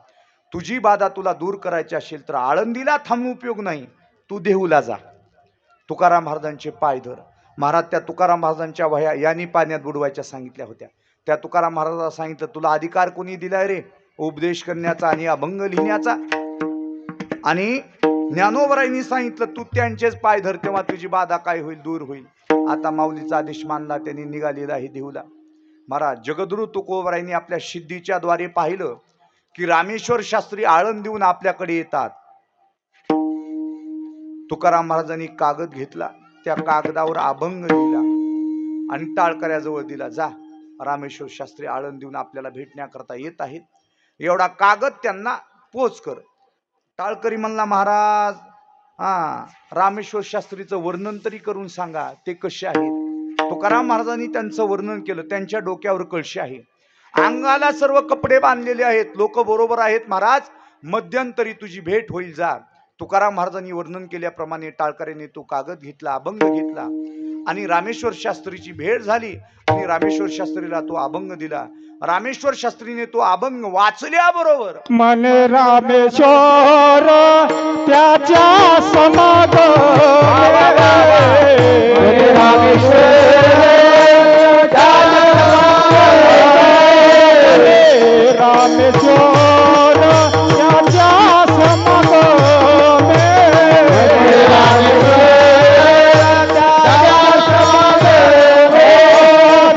तुझी बाधा तुला दूर करायची असेल तर आळंदीला थांबून उपयोग नाही, तू देहूला जा. तुकाराम महाराजांचे पाय धर. महाराज त्या तुकाराम महाराजांच्या वह्या यांनी पाण्यात बुडवायच्या सांगितल्या होत्या. त्या तुकाराम महाराजांना सांगितलं, तुला अधिकार कोणी दिलाय रे उपदेश करण्याचा आणि अभंग लिहिण्याचा? आणि ज्ञानोबरायांनी सांगितलं, तू त्यांचेच पाय धर, तेव्हा तुझी बाधा काय होईल, दूर होईल. आता माऊलीचा आदेश मानला, त्यांनी निघालेला आहे देहूला. महाराज जगद्गुरु तुकोबरायांनी आपल्या सिद्धीच्या द्वारे पाहिलं की रामेश्वर शास्त्री आळंद देऊन आपल्याकडे येतात. तुकाराम महाराजांनी कागद घेतला, त्या कागदावर अभंग लिहिला आणि टाळकऱ्याजवळ दिला. जा, रामेश्वर शास्त्री आळंद देऊन आपल्याला भेटण्याकरता येत आहेत, एवढा कागद त्यांना पोच कर. टाळकरी म्हणला, महाराज रामेश्वर शास्त्रीचं वर्णन तरी करून सांगा, ते कसे आहेत. तुकाराम महाराजांनी त्यांचं वर्णन केलं. त्यांच्या डोक्यावर कळशी आहे, अंगाला सर्व कपडे बांधलेले आहेत, लोक बरोबर आहेत. महाराज, मध्यंतरी तुझी भेट होईल, जा. तुकाराम महाराजांनी वर्णन केल्याप्रमाणे टाळकऱ्याने तो कागद घेतला, अभंग घेतला आणि रामेश्वर शास्त्रीची भेट झाली आणि रामेश्वर शास्त्रीला तो अभंग दिला. रामेश्वर शास्त्रीने तो अभंग वाचल्याबरोबर मन रामेश्वर त्याच्या समाग रामेश्वर त्याच्या समाग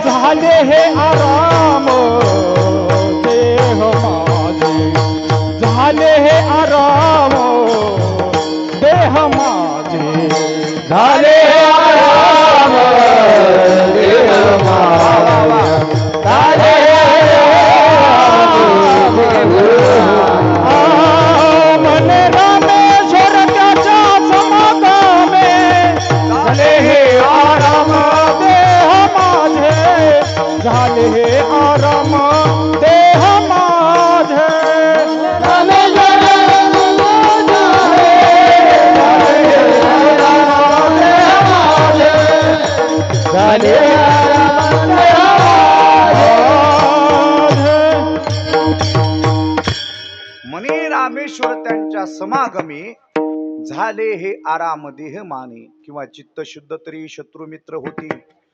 झाले हे आराम देह माझे, झाले हे आराम देह माझे, झाले हे आराम देह माझे, झाले मन रामेश्वर त्याच्या समागमे, झाले हे आराम देह माझे, झाले हे आराम देह माझे. म्हणे रामेश्वर त्यांच्या समागमी झाले हे आराम देह माने. किंवा चित्त शुद्ध तरी शत्रुमित्र होती,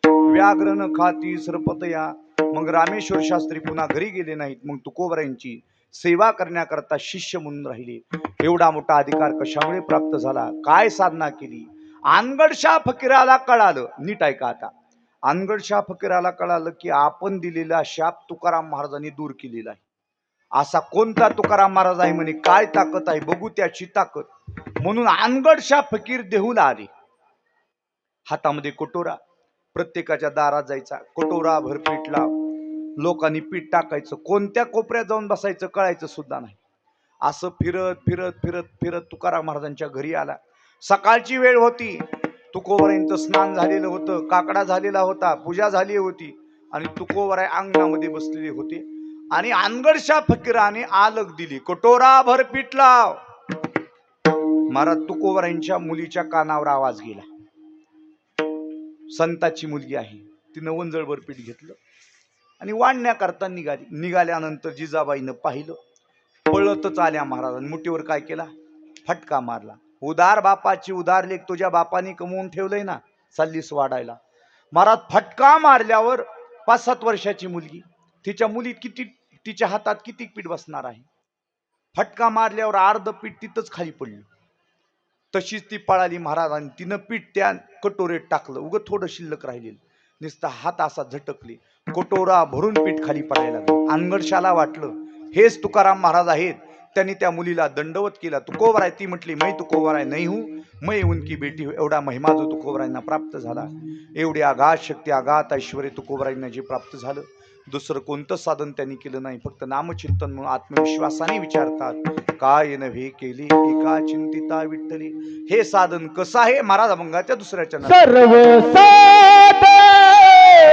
व्याघ्रन खाती सरपतया. मग रामेश्वर शास्त्री पुन्हा घरी गेले नाहीत. मग तुकोबरायांची सेवा करण्याकरता शिष्य म्हणून राहिले. एवढा मोठा अधिकार कशामुळे प्राप्त झाला, काय साधना केली? अनगडशाह फकीराला कळालं. नीट ऐका आता. अनगडशाह फकीराला कळालं की आपण दिलेला शाप तुकाराम महाराजांनी दूर केलेला आहे. असा कोणता तुकाराम महाराज आहे म्हणे, काय ताकद आहे बघू त्याची ताकद. म्हणून अनगडशाह फकीर देहूला आले. हातामध्ये कटोरा, प्रत्येकाच्या दारात जायचा, कटोरा भर पीठ लाव. लोकांनी पीठ टाकायचं, कोणत्या कोपऱ्यात जाऊन बसायचं कळायचं सुद्धा नाही. असं फिरत फिरत फिरत फिरत तुकाराम महाराजांच्या घरी आला. सकाळची वेळ होती. तुकोबरायांचं स्नान झालेलं होतं, काकडा झालेला होता, पूजा झाली होती आणि तुकोबराय अंगणामध्ये बसलेले होते आणि अनगडशा फकीराने आलग दिली, कटोरा भर पीठ लाव. महाराज तुकोबरायांच्या मुलीच्या कानावर आवाज गेला. संताची मुलगी आहे, तिनं वंजळभर पीठ घेतलं आणि वाढण्याकरता निघाली. निघाल्यानंतर जिजाबाईनं पाहिलं, पळतच आल्या महाराजांनी मुठीवर काय केला, फटका मारला. उदार बापाची उदार लेख तुझ्या बापाने कमवून ठेवलंय ना, चाललीस वाढायला. महाराज फटका मारल्यावर 5-7 वर्षाची मुलगी, तिच्या मुलीत किती, तिच्या हातात किती पीठ बसणार आहे. फटका मारल्यावर अर्ध पीठ तिथंच खाली पडलं. तशीच ती पळाली महाराजांनी, तिनं पीठ त्या कटोरेत टाकलं. उगं थोडं शिल्लक राहिलेलं, नुसता हात असा झटकले, कटोरा भरून पीठ खाली पडायला लागलं. अनगडशाला वाटलं हेच तुकाराम महाराज आहेत. त्यांनी त्या मुलीला दंडवत केला. तुकोबराय ती म्हटली, मैं तुकोबराय नाही हूं, मैं उनकी बेटी हूं. एवढा महिमा जो तुकोबरायांना प्राप्त झाला, एवढी आघात शक्ती आघात ऐश्वर्य तुकोबरायांना जे प्राप्त झालं, दुसरं कोणतं साधन त्यांनी केलं नाही. फक्त नामचिंतन म्हणून आत्मविश्वासाने विचारतात, काय नव्हे केली एका चिंतिता विठ्ठली. हे साधन कसं आहे? महाराज अभंगाच्या दुसऱ्या चरणात, सर्व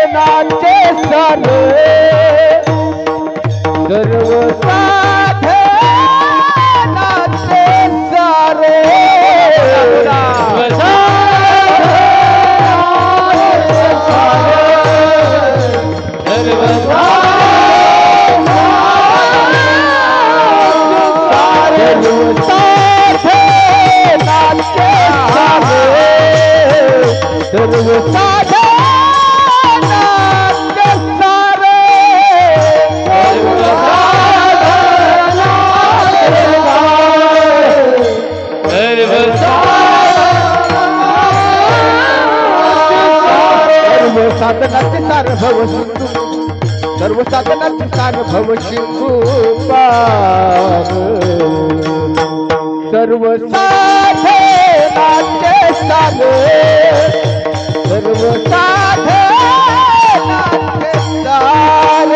साधनाचे सारे, सर्व साधनाचे सारे, साधनाचे सार भव सिंधू, सर्व साधनाचे सार भव सिंधू पार, सर्व साधनाचे सार, सर्व साधनाचे सार,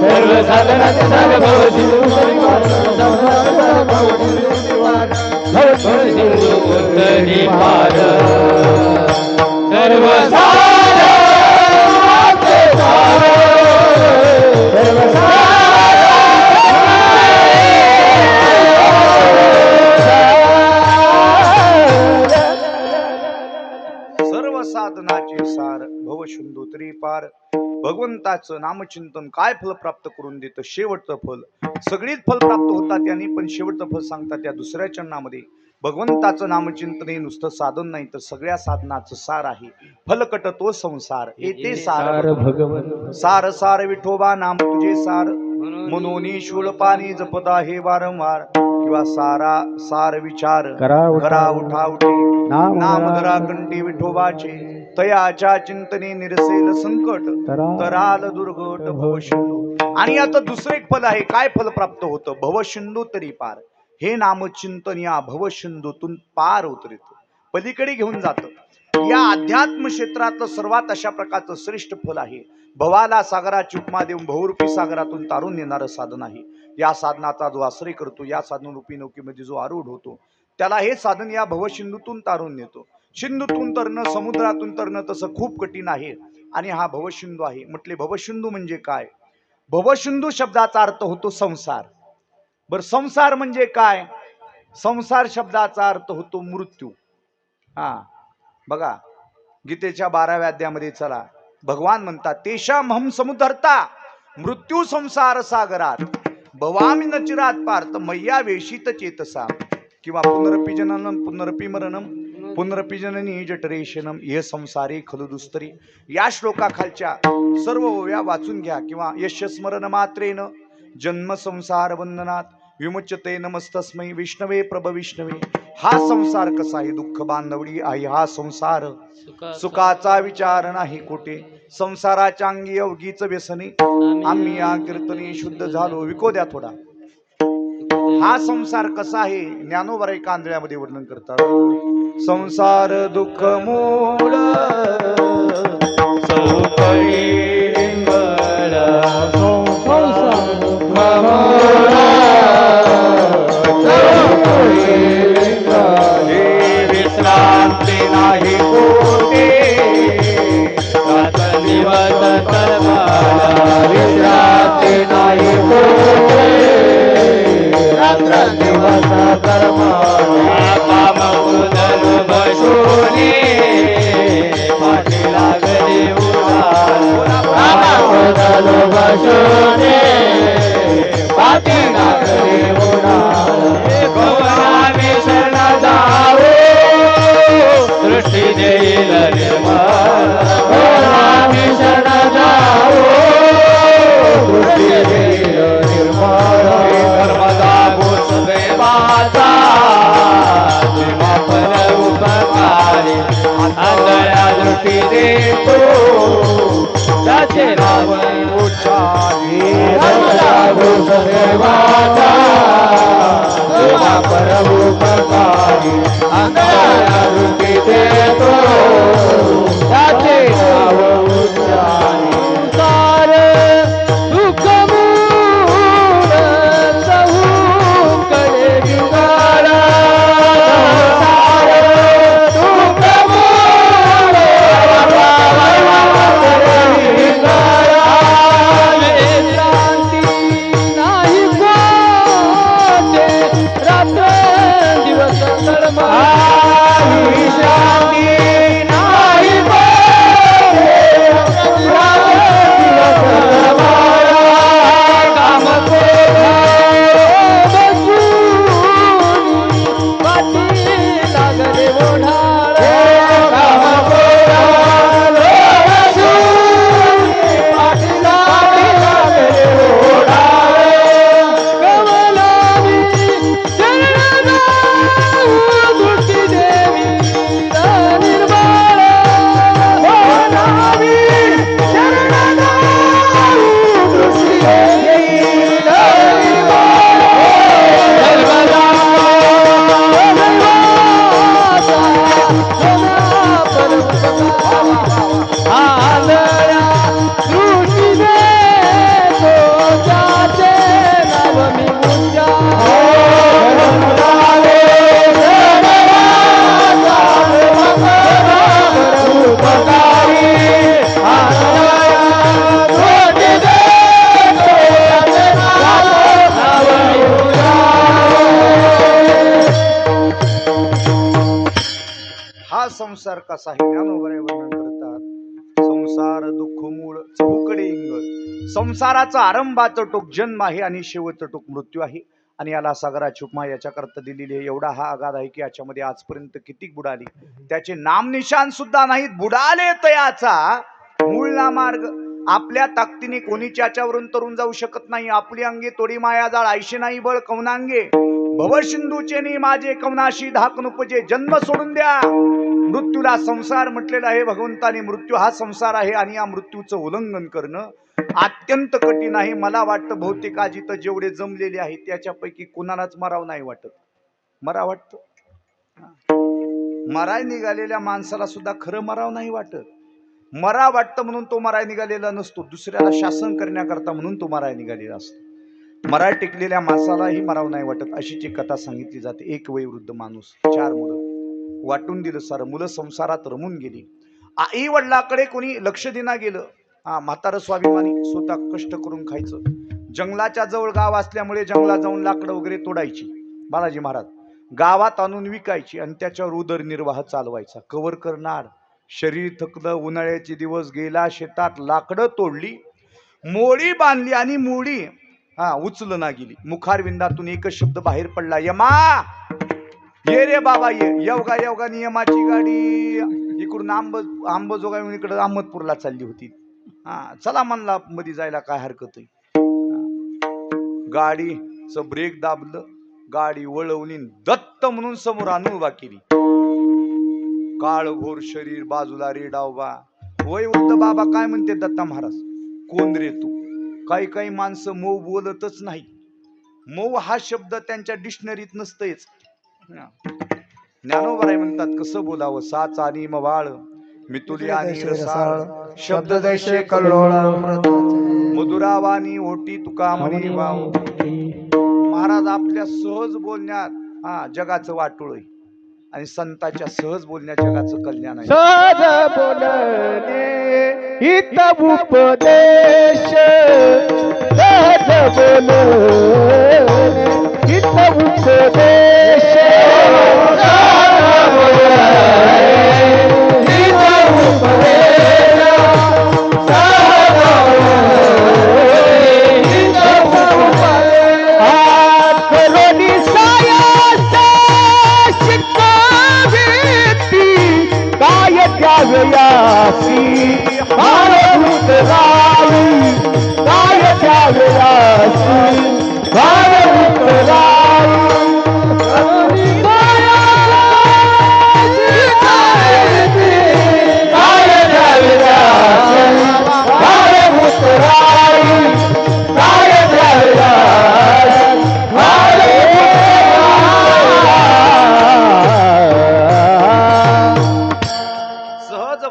सर्व साधनाचे सार भव सिंधू भव सिंधू उतरी पार, सर्व साधनाचे सार भवसिंधू तरी पार. भगवंताचं नामचिंतन काय फल प्राप्त करून देतं? शेवटचं फल. सगळीच फल प्राप्त होतात यांनी, पण शेवटचं फल सांगतात या दुसऱ्या चरणामध्ये. भगवंताचं नामचिंतन हे नुसतं साधन नाही, तर सगळ्या साधनाचं सार आहे. फलकट तो संसार येते सार भगवंत, सार सार विठोबा नाम तुझे सार, मनोनी शूळपाणी जपता हे वारंवार. किंवा सारा सार विचार करा उठा उठे, नाम धरा कंठी विठोबाचे, तयाच्या चिंतने निरसेल संकट, तराल दुर्गट भवसिंधू. आणि आता दुसरे एक फल आहे. काय फल प्राप्त होतं? भवसिंधू तरी पार. हे नामचिंतन या भवसिंधूतून पार उतरत, पलीकडे घेऊन जातं. या अध्यात्म क्षेत्रातलं सर्वात अशा प्रकारचं श्रेष्ठ फल आहे. भवाला सागराची उपमा देऊन बहुरूपी सागरातून तारून नेणारं साधन आहे. या साधनाचा जो आश्रय करतो, या साधनरूपी नौकेमध्ये जो आरूढ होतो, त्याला हे साधन या भवसिंधूतून तारून नेतो. सिंधूतून तरणं, समुद्रातून तरणं तसं खूप कठीण आहे. आणि हा भवसिंधू आहे. म्हटले भवसिंधू म्हणजे काय? भवसिंधू शब्दाचा अर्थ होतो संसार. बर, संसार म्हणजे काय? संसार शब्दाचा अर्थ होतो मृत्यू. बघा, गीतेच्या 12व्या अध्यायामध्ये चला, भगवान म्हणतात, तेषाम हम समुद्धरता मृत्यू संसार सागरात भवामी न चिरात पार्थ मय्या वेशित चेतसा. किंवा पुनरपि जननम पुनरपि मरणम पुनरपि जननी जठरेशनम ये संसारे खलु दुस्तरी. या श्लोकाखालच्या सर्व ओव्या वाचून घ्या. किंवा यश स्मरण मात्रेन जन्म संसार बंधनात विमुच्यते नमस्तस्मै विष्णवे प्रभ विष्णवे. हा संसार कसा आहे? दुःख बांधवडी आहे हा संसार, सुखाचा विचार नाही कोठे. संसाराच्या अंगी अवघीच व्यसने, आम्ही या कीर्तने शुद्ध झालो. विको द्या थोडा. हा संसार कसा आहे? ज्ञानोबा एका आंधळ्यामध्ये वर्णन करतात. संसार दुःख मूळ सौकळी लिंगळ, संसार दुःख मूळ आंधळ्या दृष्टी देतो त्याचे नाव उच्चारी लागू देवाचा देवा परोपकारी आंधळ्या दृष्टी देतो त्याचे नाव उच्चारी सार दुःख मूळ चहूकडे विंगाला सार दुःख मूळ विंगाला शांती नाही कोटे रात्र दिवस तळमळ शांती नाही कोटे काम पाठी लागले ओढाळ काम पाठी लागले ओढाळ कमलामी चरणा दृष्टी देवी निर्माण नामी चरणा दृष्टी देवी आलया दृष्टी देतो जाते नाव मी हा संसार कसा आहे ज्ञानोबराय वर्णन करतात. संसार दुःख मूळ चहूकडे इंग संसाराचा आरंभाचं टोक जन्म आहे आणि शेवटचं टोक मृत्यू आहे आणि याला सागराची उपमा याच्याकरता दिलेली आहे. एवढा हा आघात आहे की याच्यामध्ये आजपर्यंत किती बुडाली त्याचे नाम निशान सुद्धा नाहीत. बुडाले तयाचा मूळ ना मार्ग आपल्या ताकदीने कोणीच याच्यावरून तरुण जाऊ शकत नाही. आपली अंगे तोडी माया जाळ आयशे नाही बळ कवनांगे भवसिंधूचे नी माझे कवनाशी धाक नुपजे जन्म सोडून द्या. मृत्यूला संसार म्हटलेला आहे भगवंताने. मृत्यू हा संसार आहे आणि या मृत्यूचं उल्लंघन करणं अत्यंत कठीण आहे. मला वाटतं बहुतेक आजी तर जेवढे जमलेले आहेत त्याच्यापैकी कोणालाच मराव नाही वाटत. मरा वाटत मराय निघालेल्या माणसाला सुद्धा खरं मराव नाही वाटत. मरा वाटतं म्हणून तो मराय निघालेला नसतो. दुसऱ्याला शासन करण्याकरता म्हणून तो मराय निघालेला असतो. मराय टिकलेल्या माणसालाही मराव नाही वाटत. अशीच एक कथा सांगितली जाते. एक वयोवृद्ध माणूस 4 मुलं वाटून दिलं सारं. मुलं संसारात रमून गेली. आई वडिलाकडे कोणी लक्ष देना गेलं. म्हातारं स्वाभिमानी स्वतः कष्ट करून खायचं. जंगलाच्या जवळ गाव असल्यामुळे जंगलात जाऊन लाकडं वगैरे तोडायची बालाजी महाराज. गावात आणून विकायची आणि त्याच्यावर उदरनिर्वाह चालवायचा. कवर करणार. शरीर थकलं. उन्हाळ्याचे दिवस गेला. शेतात लाकडं तोडली. मोळी बांधली आणि मोळी उचल ना गेली. मुखारविंदातून एकच शब्द बाहेर पडला. यमा ये रे बाबा ये. येवगा येवगा नियमाची गाडी इकडून आंबजोगाई इकडे अहमदपूरला चालली होती. चला म्हणला मध्ये जायला काय हरकत आहे. गाडीचं ब्रेक दाबलं. गाडी वळवली. दत्त म्हणून समोर आणून उभा केली. काळभोर शरीर बाजूला रेडावबा. वय वृद्ध बाबा काय म्हणते दत्ता महाराज. कोण रे तू. काही काही माणसं मऊ बोलतच नाही. मऊ हा शब्द त्यांच्या डिक्शनरीत नसतेच. ज्ञानोबराय म्हणतात कसं बोलावं. साच आणि मवाळ मितुली आणि रसाळ शब्द जैसे कल्लोळ मधुरावानी ओटी तुका म्हणी वाव. महाराज आपल्या सहज बोलण्यात जगाचं वाटोळ आहे आणि संतांच्या सहज बोलण्यात जगाचं कल्याण आहे. सहज बोलणे हित उपदेश सहज बोलणे हित उपदेश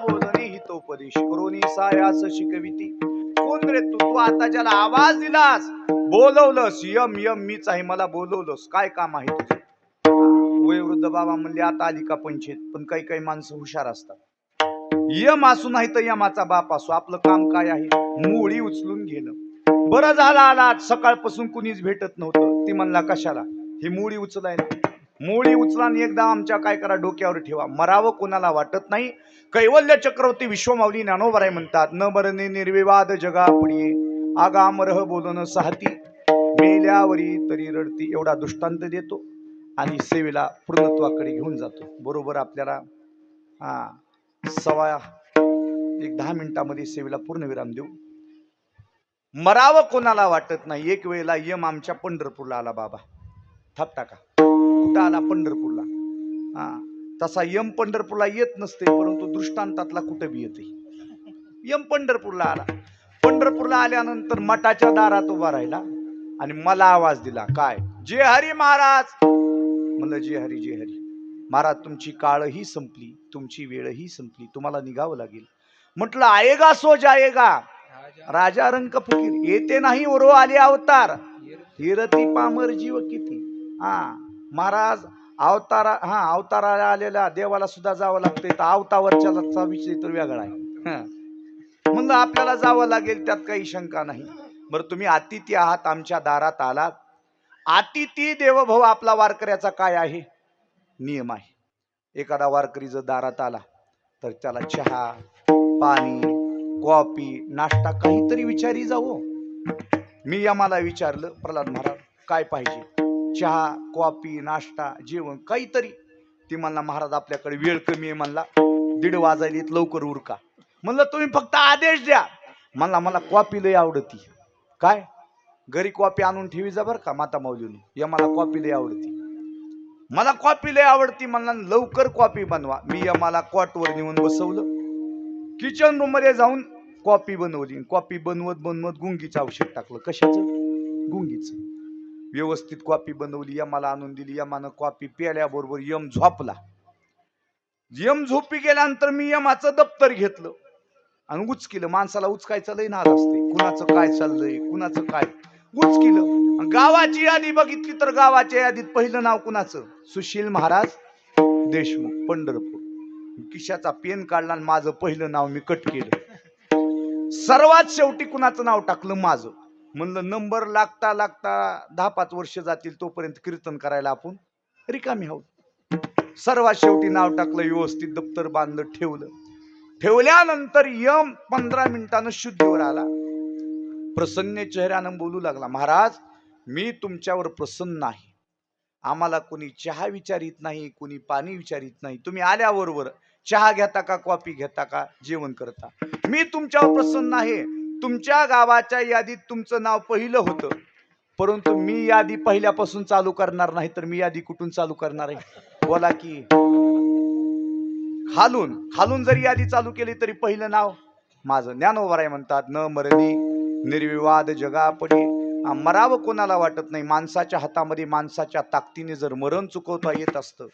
बोलणे हितोपदेश करोनी सायास शिकविती. कोण रे तू? तू आता ज्याला आवाज दिलास, बोलवलंस, यम यम मीच आहे, मला बोलवलंस, काय काम आहे तुझं? वयोवृद्ध बाबा म्हणले आता आली का पंचायत? पण काही काही माणसं हुशार असतात. यम असू नाही तर यमाचा बाप असू, आपलं काम काय आहे? मुळी उचलून घेणं. बरं झालं आला, सकाळपासून कुणीच भेटत नव्हतं. ती म्हणला कशाला? ही मुळी उचलायला. मुळी उचला आणि एकदा आमच्या काय करा डोक्यावर ठेवा. मरावं कोणाला वाटत नाही. कैवल्य चक्रवर्ती विश्वमाऊली ज्ञानोबराय म्हणतात, न मरणे निर्विवाद जगा पुढे, आगामरह बोलणं साहती, मेल्यावरी तरी रडती. एवढा दृष्टांत देतो आणि सेवेला पूर्णत्वाकडे घेऊन जातो. बरोबर आपल्याला 10 मिनिटामध्ये सेवेला पूर्ण विराम देऊ. मरावं कोणाला वाटत नाही. एक वेळेला यम आमच्या पंढरपूरला आला. बाबा थाप टाका. कुठं आला? पंढरपूरला. तसा यम पंढरपूरला येत नसते, परंतु दृष्टांतातला कुठं बी येते. यम पंढरपूरला आला. पंढरपूरला आल्यानंतर मठाच्या दारात उभा राहिला आणि मला आवाज दिला. काय? जे हरी महाराज. म्हणलं जे हरी जे हरी. महाराज तुमची काळही संपली, तुमची वेळही संपली, तुम्हाला निघावं लागेल. म्हटलं आएगा सो जाएगा, राजा रंक फकीर. येते नाही ओरो आले अवतार, हिरती पामर जीव किती. महाराज अवताराला आलेल्या देवाला सुद्धा जावं लागतंय, तर अवतावरच्या विषय तर वेगळा आहे. म्हणलं आपल्याला जावं लागेल, त्यात काही शंका नाही. बरं तुम्ही अतिथी आहात, आमच्या दारात आलात. अतिथी देवभाव आपला वारकऱ्याचा काय आहे? नियम आहे. एखादा वारकरी जर दारात आला तर त्याला चहा, पाणी, कॉफी, नाश्ता काहीतरी विचारी जावो. मी यमाला विचारलं, प्रल्हाद महाराज काय पाहिजे? चहा, कॉफी, नाश्ता, जेवण काहीतरी. ती म्हणला महाराज आपल्याकडे वेळ कमी आहे. म्हणला 1:30 वाजायला लवकर उरका. म्हणलं तुम्ही फक्त आदेश द्या. म्हणला मला कॉफी लय आवडती. काय? घरी कॉफी आणून ठेवी जा बरं का माता माऊलीने. यमाला कॉफी लय आवडती. मला कॉफी लय आवडती. म्हणला लवकर कॉफी बनवा. मी यमाला कॉटवर नेऊन बसवलं. किचन रूम मध्ये जाऊन कॉफी बनवली. कॉफी बनवत बनवत गुंगीचं औषध टाकलं. कशाचं? गुंगीचं. व्यवस्थित कॉफी बनवली, यमाला आणून दिली. यमानं कॉफी प्याल्याबरोबर यम झोपला. यम झोपी गेल्यानंतर मी यमाचं दप्तर घेतलं आणि उचकिलं. माणसाला उचकायचं लय नाद असते. कुणाचं काय चाललंय, कुणाचं काय, उचकिलं. गावाची यादी बघितली तर गावाच्या यादीत पहिलं नाव कुणाचं? सुशील महाराज देशमुख, पंढरपूर. खिशाचा पेन काढला आणि माझं पहिलं नाव मी कट केलं. सर्वात शेवटी कुणाचं नाव टाकलं? माझं. म्हणलं नंबर लागता लागता 10-5 वर्ष जातील, तोपर्यंत कीर्तन करायला आपण रिकामी आहोत. सर्वात शेवटी नाव टाकलं, व्यवस्थित दप्तर बांधलं, ठेवलं. ठेवल्यानंतर यम 15 मिनिटानं शुद्धीवर आला. प्रसन्न चेहऱ्यानं बोलू लागला, महाराज मी तुमच्यावर प्रसन्न आहे. आम्हाला कोणी चहा विचारित नाही, कोणी पाणी विचारित नाही. तुम्ही आल्याबरोबर चहा घेता का, कॉफी घेता का, जेवण करता. मी तुमच्यावर प्रसन्न आहे. तुमच्या गावाच्या यादीत तुमचं नाव पहिलं होतं, परंतु मी यादी पहिल्यापासून चालू करणार नाही. तर मी यादी कुठून चालू करणार आहे? बोला की. खालून जरी यादी चालू केली तरी पहिलं नाव माझं. ज्ञानोबराय म्हणतात, न मरणी निर्विवाद जगा पडे. मरावं कोणाला वाटत नाही. माणसाच्या हातामध्ये माणसाच्या ताकदीने जर मरण चुकवता येत असतं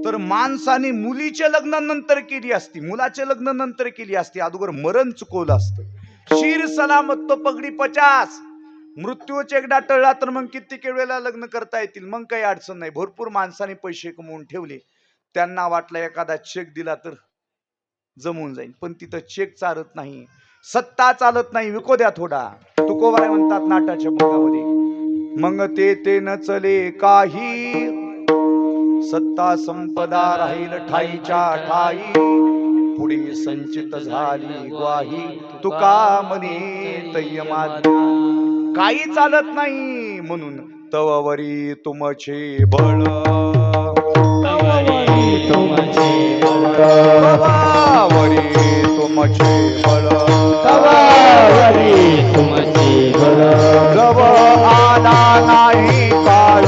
तर माणसाने मुलीचे लग्न नंतर केली असती, मुलाचे लग्न नंतर केली असती, अगोदर मरण चुकवलं असतं. शीर सलामत तो पगडी 50. मृत्यूच एकदा टळला तर मग कित्येक वेळेला लग्न करता येतील, मग काही अडचण नाही. भरपूर माणसाने पैसे कमवून ठेवले. त्यांना वाटलं एखादा चेक दिला तर जमून जाईल, पण तिथं चेक चालत नाही, सत्ता चालत नाही. विको द्या थोडा. तुकोबाराय म्हणतात नाटाच्या भागामध्ये, मग ते न चले काही, सत्ता संपदा राहील ठाईच्या ठाई, पुढे संचित झाली ग्वाही, तुका म्हणे तय्यमा. काही चालत नाही म्हणून तववरी तुमचे बळ, तववरी तुमचे बळ, जब आला नाही काळ,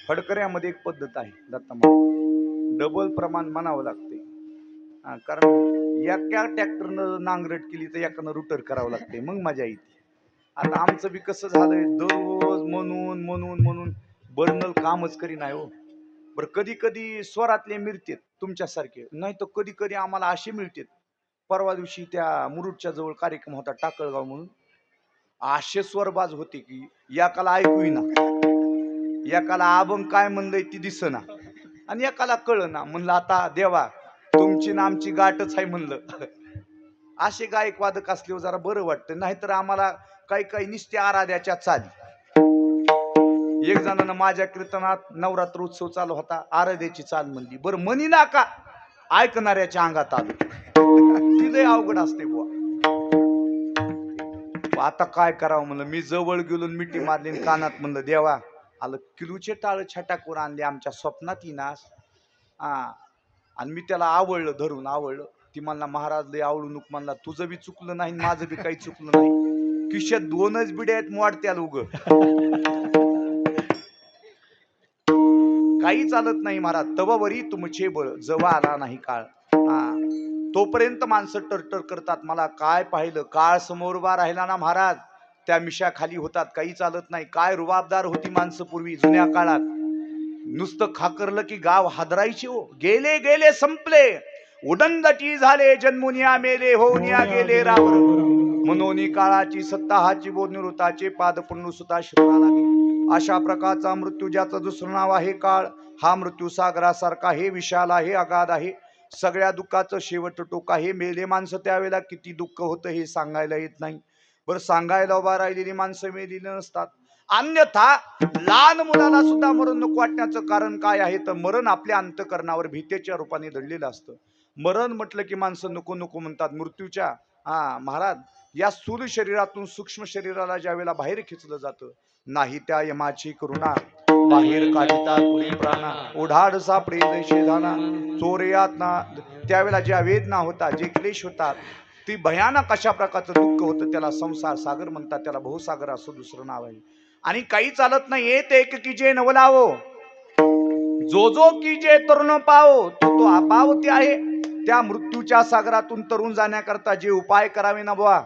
फडकऱ्यामध्ये एक पद्धत आहे दत्ता महाराज. डबल प्रमाण म्हणावं लागते. कारण एका ट्रॅक्टरनं नांगरट केली तर एकानं रुटर करावं लागते, मग मजा येते. आता आमचं बी कसं झालंय, दररोज म्हणून म्हणून म्हणून बर्नल कामच करी नाही हो. बरं कधी कधी स्वरातले मिळतेत तुमच्यासारखे, नाही तर कधी कधी आम्हाला असे मिळतेत. परवा दिवशी त्या मुरुडच्या जवळ कार्यक्रम होता टाकळगाव म्हणून, असे स्वरबाज होते की एकाला ऐकू ना, एकाला अभंग काय म्हणलंय ती दिसना, आणि एकाला कळना. म्हणलं आता देवा तुमची ना आमची गाठच आहे म्हणलं. असे गायक वादक असल्यावर जरा बरं वाटतं, नाहीतर आम्हाला काही काही निस्त्या आराध्याच्या चाली. एक जणांना माझ्या कीर्तनात नवरात्र उत्सव चालू होता, आराध्याची चाल म्हणली. बरं म्हणी ना का ऐकणाऱ्याच्या अंगात आलं. तिथे अवघड असते बुवा. आता काय करावं म्हणलं, मी जवळ गेलो मिठी मारली कानात, म्हणलं देवा आलं किलूचे टाळ छटाकवर आणले आमच्या स्वप्नात येणास. आणि मी त्याला आवडलं, धरून आवडलं. ती म्हणला महाराज लय आवडू नको म्हणला, तुझं बी चुकलं नाही माझं बी काही चुकलं नाही, खिशात 2च बिड्या आहेत मोडत्याला उग काही चालत नाही महाराज. तववरी तुमचे बळ जवा आला नाही काळ. तोपर्यंत माणसं टरटर करतात. मला काय पाहिलं, काळ समोर उभा राहिला ना महाराज, त्या मिशा खाली होतात, काही चालत नाही. काय रुबाबदार होती माणसं पूर्वी जुन्या काळात. नुसतं खाकरलं की गाव हादरायचे हो. गेले गेले संपले, उदंदटी झाले, जन्मुनिया मेले, होऊनिया गेले रावर. मनोनी काळाची सत्ता हाची बोध निवृत्ताचे पाद पुण्य सुता शिरा लागे. अशा प्रकारचा मृत्यू ज्याचं दुसरं नाव आहे काळ. हा मृत्यू सागरासारखा हे विशाल आहे, अगाध आहे. सगळ्या दुःखाचं शेवट टोक आहे. मेले माणसं त्यावेळेला किती दुःख होतं हे सांगायला येत नाही. बरं सांगायला उभा राहिलेली माणसं मेलेली नसतात. अन्यथा लहान मुलाला सुद्धा मरण नको वाटण्याचं कारण काय आहे, तर मरण आपल्या अंतकरणावर भीतेच्या रूपाने दडलेलं असतं. मरण म्हटलं की माणसं नको नको म्हणतात. मृत्यूच्या महाराज या स्थूल शरीरातून सूक्ष्म शरीराला ज्या वेळेला बाहेर खेचलं जातं, नाही त्या यमाची करुणा बाहेर काढिता कुणी प्राणा, ओढाड सापडे जैसे दाना चोरयात ना. त्यावेळेला ज्या वेदना होतात, जे क्लेश होतात, ती भयानक अशा प्रकारचं दुःख होतं. त्याला संसार सागर म्हणतात, त्याला भवसागर असं दुसरं नाव आहे. आणि काही चालत नाही. येत एक की जे नवलावो, जो जो की जे तरुण पावो, तो तो अपावती आहे. त्या मृत्यूच्या सागरातून तरुण जाण्याकरता जे उपाय करावे ना बुवा,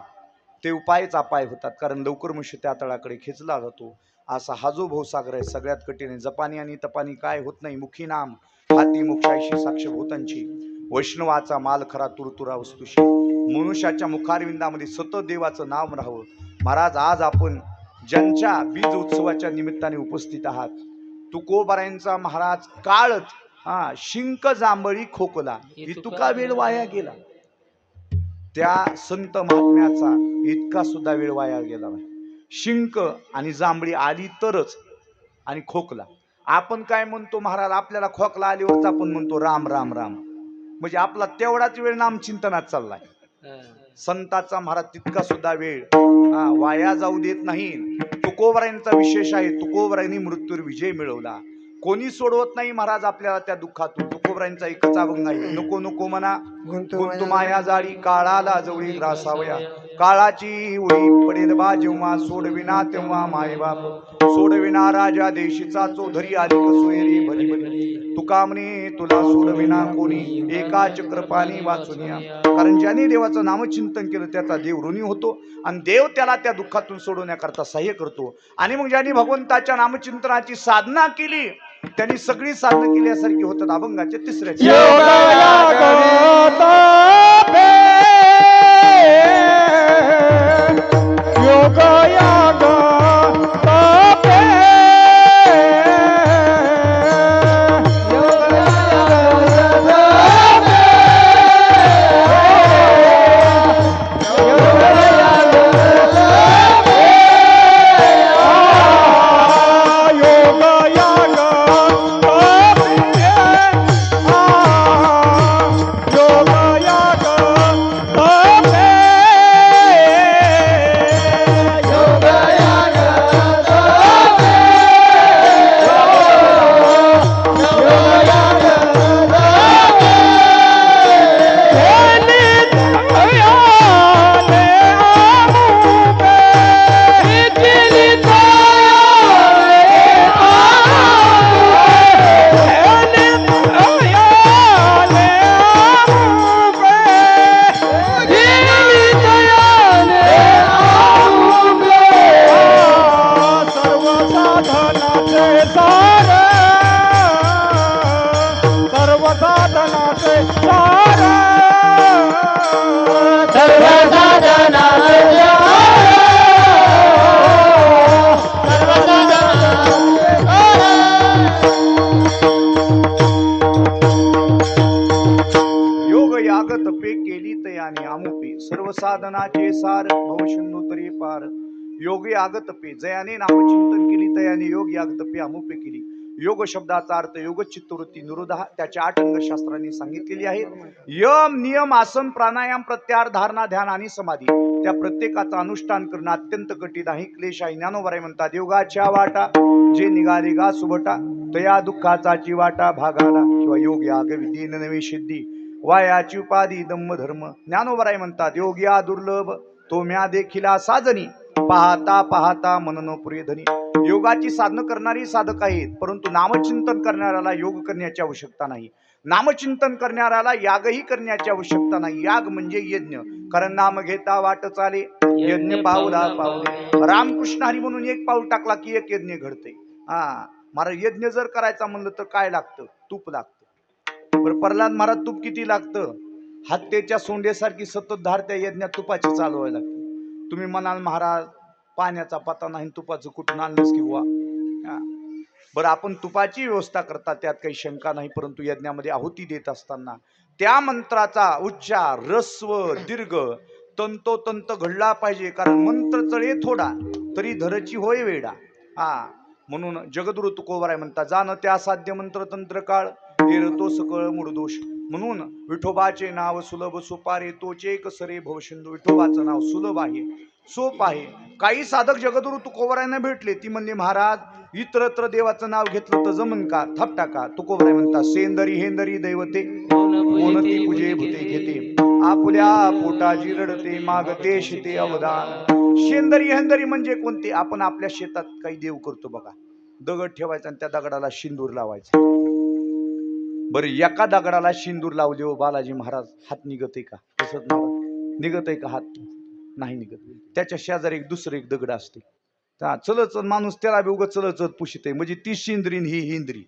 ते उपायच अपाय होतात. कारण लवकर मनुष्य त्या तळाकडे खेचला जातो. असा हा जो भवसागर आहे सगळ्यात कठीण आहे. जपानी आणि तपानी काय होत नाही. मुखी नाम हाती मोक्षाशी साक्ष भूतांची, वैष्णवाचा माल खरा तुरतुरा वस्तुशी. मनुष्याच्या मुखारविंदामध्ये सतत देवाचं नाव राहावं. महाराज आज आपण ज्यांच्या बीज उत्सवाच्या निमित्ताने उपस्थित आहात, तुकोबारायांचा महाराज काळच शिंक जांभळी खोकला, इतका वेळ वाया गेला. त्या संत महात्म्याचा इतका सुद्धा वेळ वाया गेला नाही. शिंक आणि जांभळी आली तरच, आणि खोकला. आपण काय म्हणतो महाराज, आपल्याला खोकला आल्यावरच आपण म्हणतो राम राम राम, म्हणजे आपला तेवढाच वेळ नामचिंतनात चाललाय. संताचा महाराज तितका सुद्धा वेळ वाया जाऊ देत नाही. तुकोबारायांचा विशेष आहे. तुकोबारायांनी मृत्यूवर विजय मिळवला. कोणी सोडवत नाही महाराज आपल्याला त्या दुःखातून. तुकोबारायांचा एकच अभंग आहे, नको नको म्हणा गुंतू माया जाळी, काळाला जवळी ग्रासावया. काळाची उडी पडेल बा जेव्हा, सोडविना तेव्हा माय बाप. सोडविना राजा देशीचा चौधरी, आली सोयरी भली भली. तुका म्हणे तुला सोडविना कोणी, एका चक्रपाणी वाचुनिया. कारण ज्याने देवाचं नामचिंतन केलं त्याचा देव ऋणी होतो, आणि देव त्याला त्या दुःखातून सोडवण्याकरता सहाय्य करतो. आणि मग ज्यांनी भगवंताच्या नामचिंतनाची साधना केली, त्यांनी सगळी साधना केल्यासारखी होतात. अभंगाच्या तिसऱ्या आगत पे केली तयाने आमुपे सर्व साधनाचे सार भवशंदू तरी पार योगी आगत पे जयाने नामचिंतन केली तयाने योगी आगत पे आमुपे केली योग शब्दाचा अर्थ योग चित्तवृत्ती निरोध त्याच्या 8 अंग शास्त्रांनी सांगितलेली आहे यम नियम आसन प्राणायाम प्रत्याहार धारणा ध्यान आणि समाधी त्या प्रत्येकाचं अनुष्ठान करणं अत्यंत कठीण आहे क्लेश आहे ज्ञानोबराय म्हणतात योगाच्या वाटा जे निघाले गा सुभटा तया दुःखाचाची वाटा भागाला किंवा योग याग विधी नवी सिद्धी वायाची उपाधी दम्म धर्म ज्ञानोबराय म्हणतात योग या दुर्लभ तो म्या देखिला साजनी पाहता पाहता मननो पुरे धनी योगाची साधनं करणारी साधक आहेत परंतु नामचिंतन करणाऱ्याला योग करण्याची आवश्यकता नाही नामचिंतन करणाऱ्याला यागही करण्याची आवश्यकता नाही याग म्हणजे यज्ञ कारण नाम घेता वाट चाले यज्ञ पावला पावले रामकृष्ण हरी म्हणून एक पाऊल टाकला की एक यज्ञ घडते महाराज यज्ञ जर करायचा म्हणलं तर काय लागतं तूप लागतं बरं प्रल्हाद महाराज तूप किती लागतं हत्तेच्या सोंडेसारखी सतत धार त्या यज्ञात तुपाची चालवायला लागते तुम्ही म्हणाल महाराज पाण्याचा पत्ता नाही तुपाचं कुठून आणलंच किंवा बरं आपण तुपाची व्यवस्था करता त्यात काही शंका नाही परंतु यज्ञामध्ये आहुती देत असताना त्या मंत्राचा उच्चार रस्व दीर्घ तंतोतंत घडला पाहिजे कारण मंत्र चळे थोडा तरी धरची होय वेडा म्हणून जगद्गुरु तुकोबराय म्हणतात जाण त्या साध्य मंत्र तंत्र काळ तो सकळ मूळदोष म्हणून विठोबाचे नाव सुलभ सोपारे तोचे कसरे भवसिंधू विठोबाचं नाव सुलभ आहे सोप आहे काही साधक जगद्गुरु तुकोबरायांना भेटले ती म्हणले महाराज इतरत्र देवाचं नाव घेतलं तर जमन का थापटा का तुकोबराय म्हणतात सेंदरी हेंदरी दैवते कोणती पूजे भूते घेते आपल्या पोटाची रडते मागते शेते अवदान शेंदरी हेंदरी म्हणजे कोणते आपण आपल्या शेतात काही देव करतो बघा दगड ठेवायचा आणि त्या दगडाला शिंदूर लावायचा बरं एका दगडाला शिंदूर लावले हो बालाजी महाराज हात निघत आहे का तसंच निघत आहे का हात नाही निघत त्याच्या शेजारी एक दुसरं एक दगड असते चलत माणूस त्याला बी उगत चलत पुशीत आहे म्हणजे ती शिंद्रीन ही हिंद्री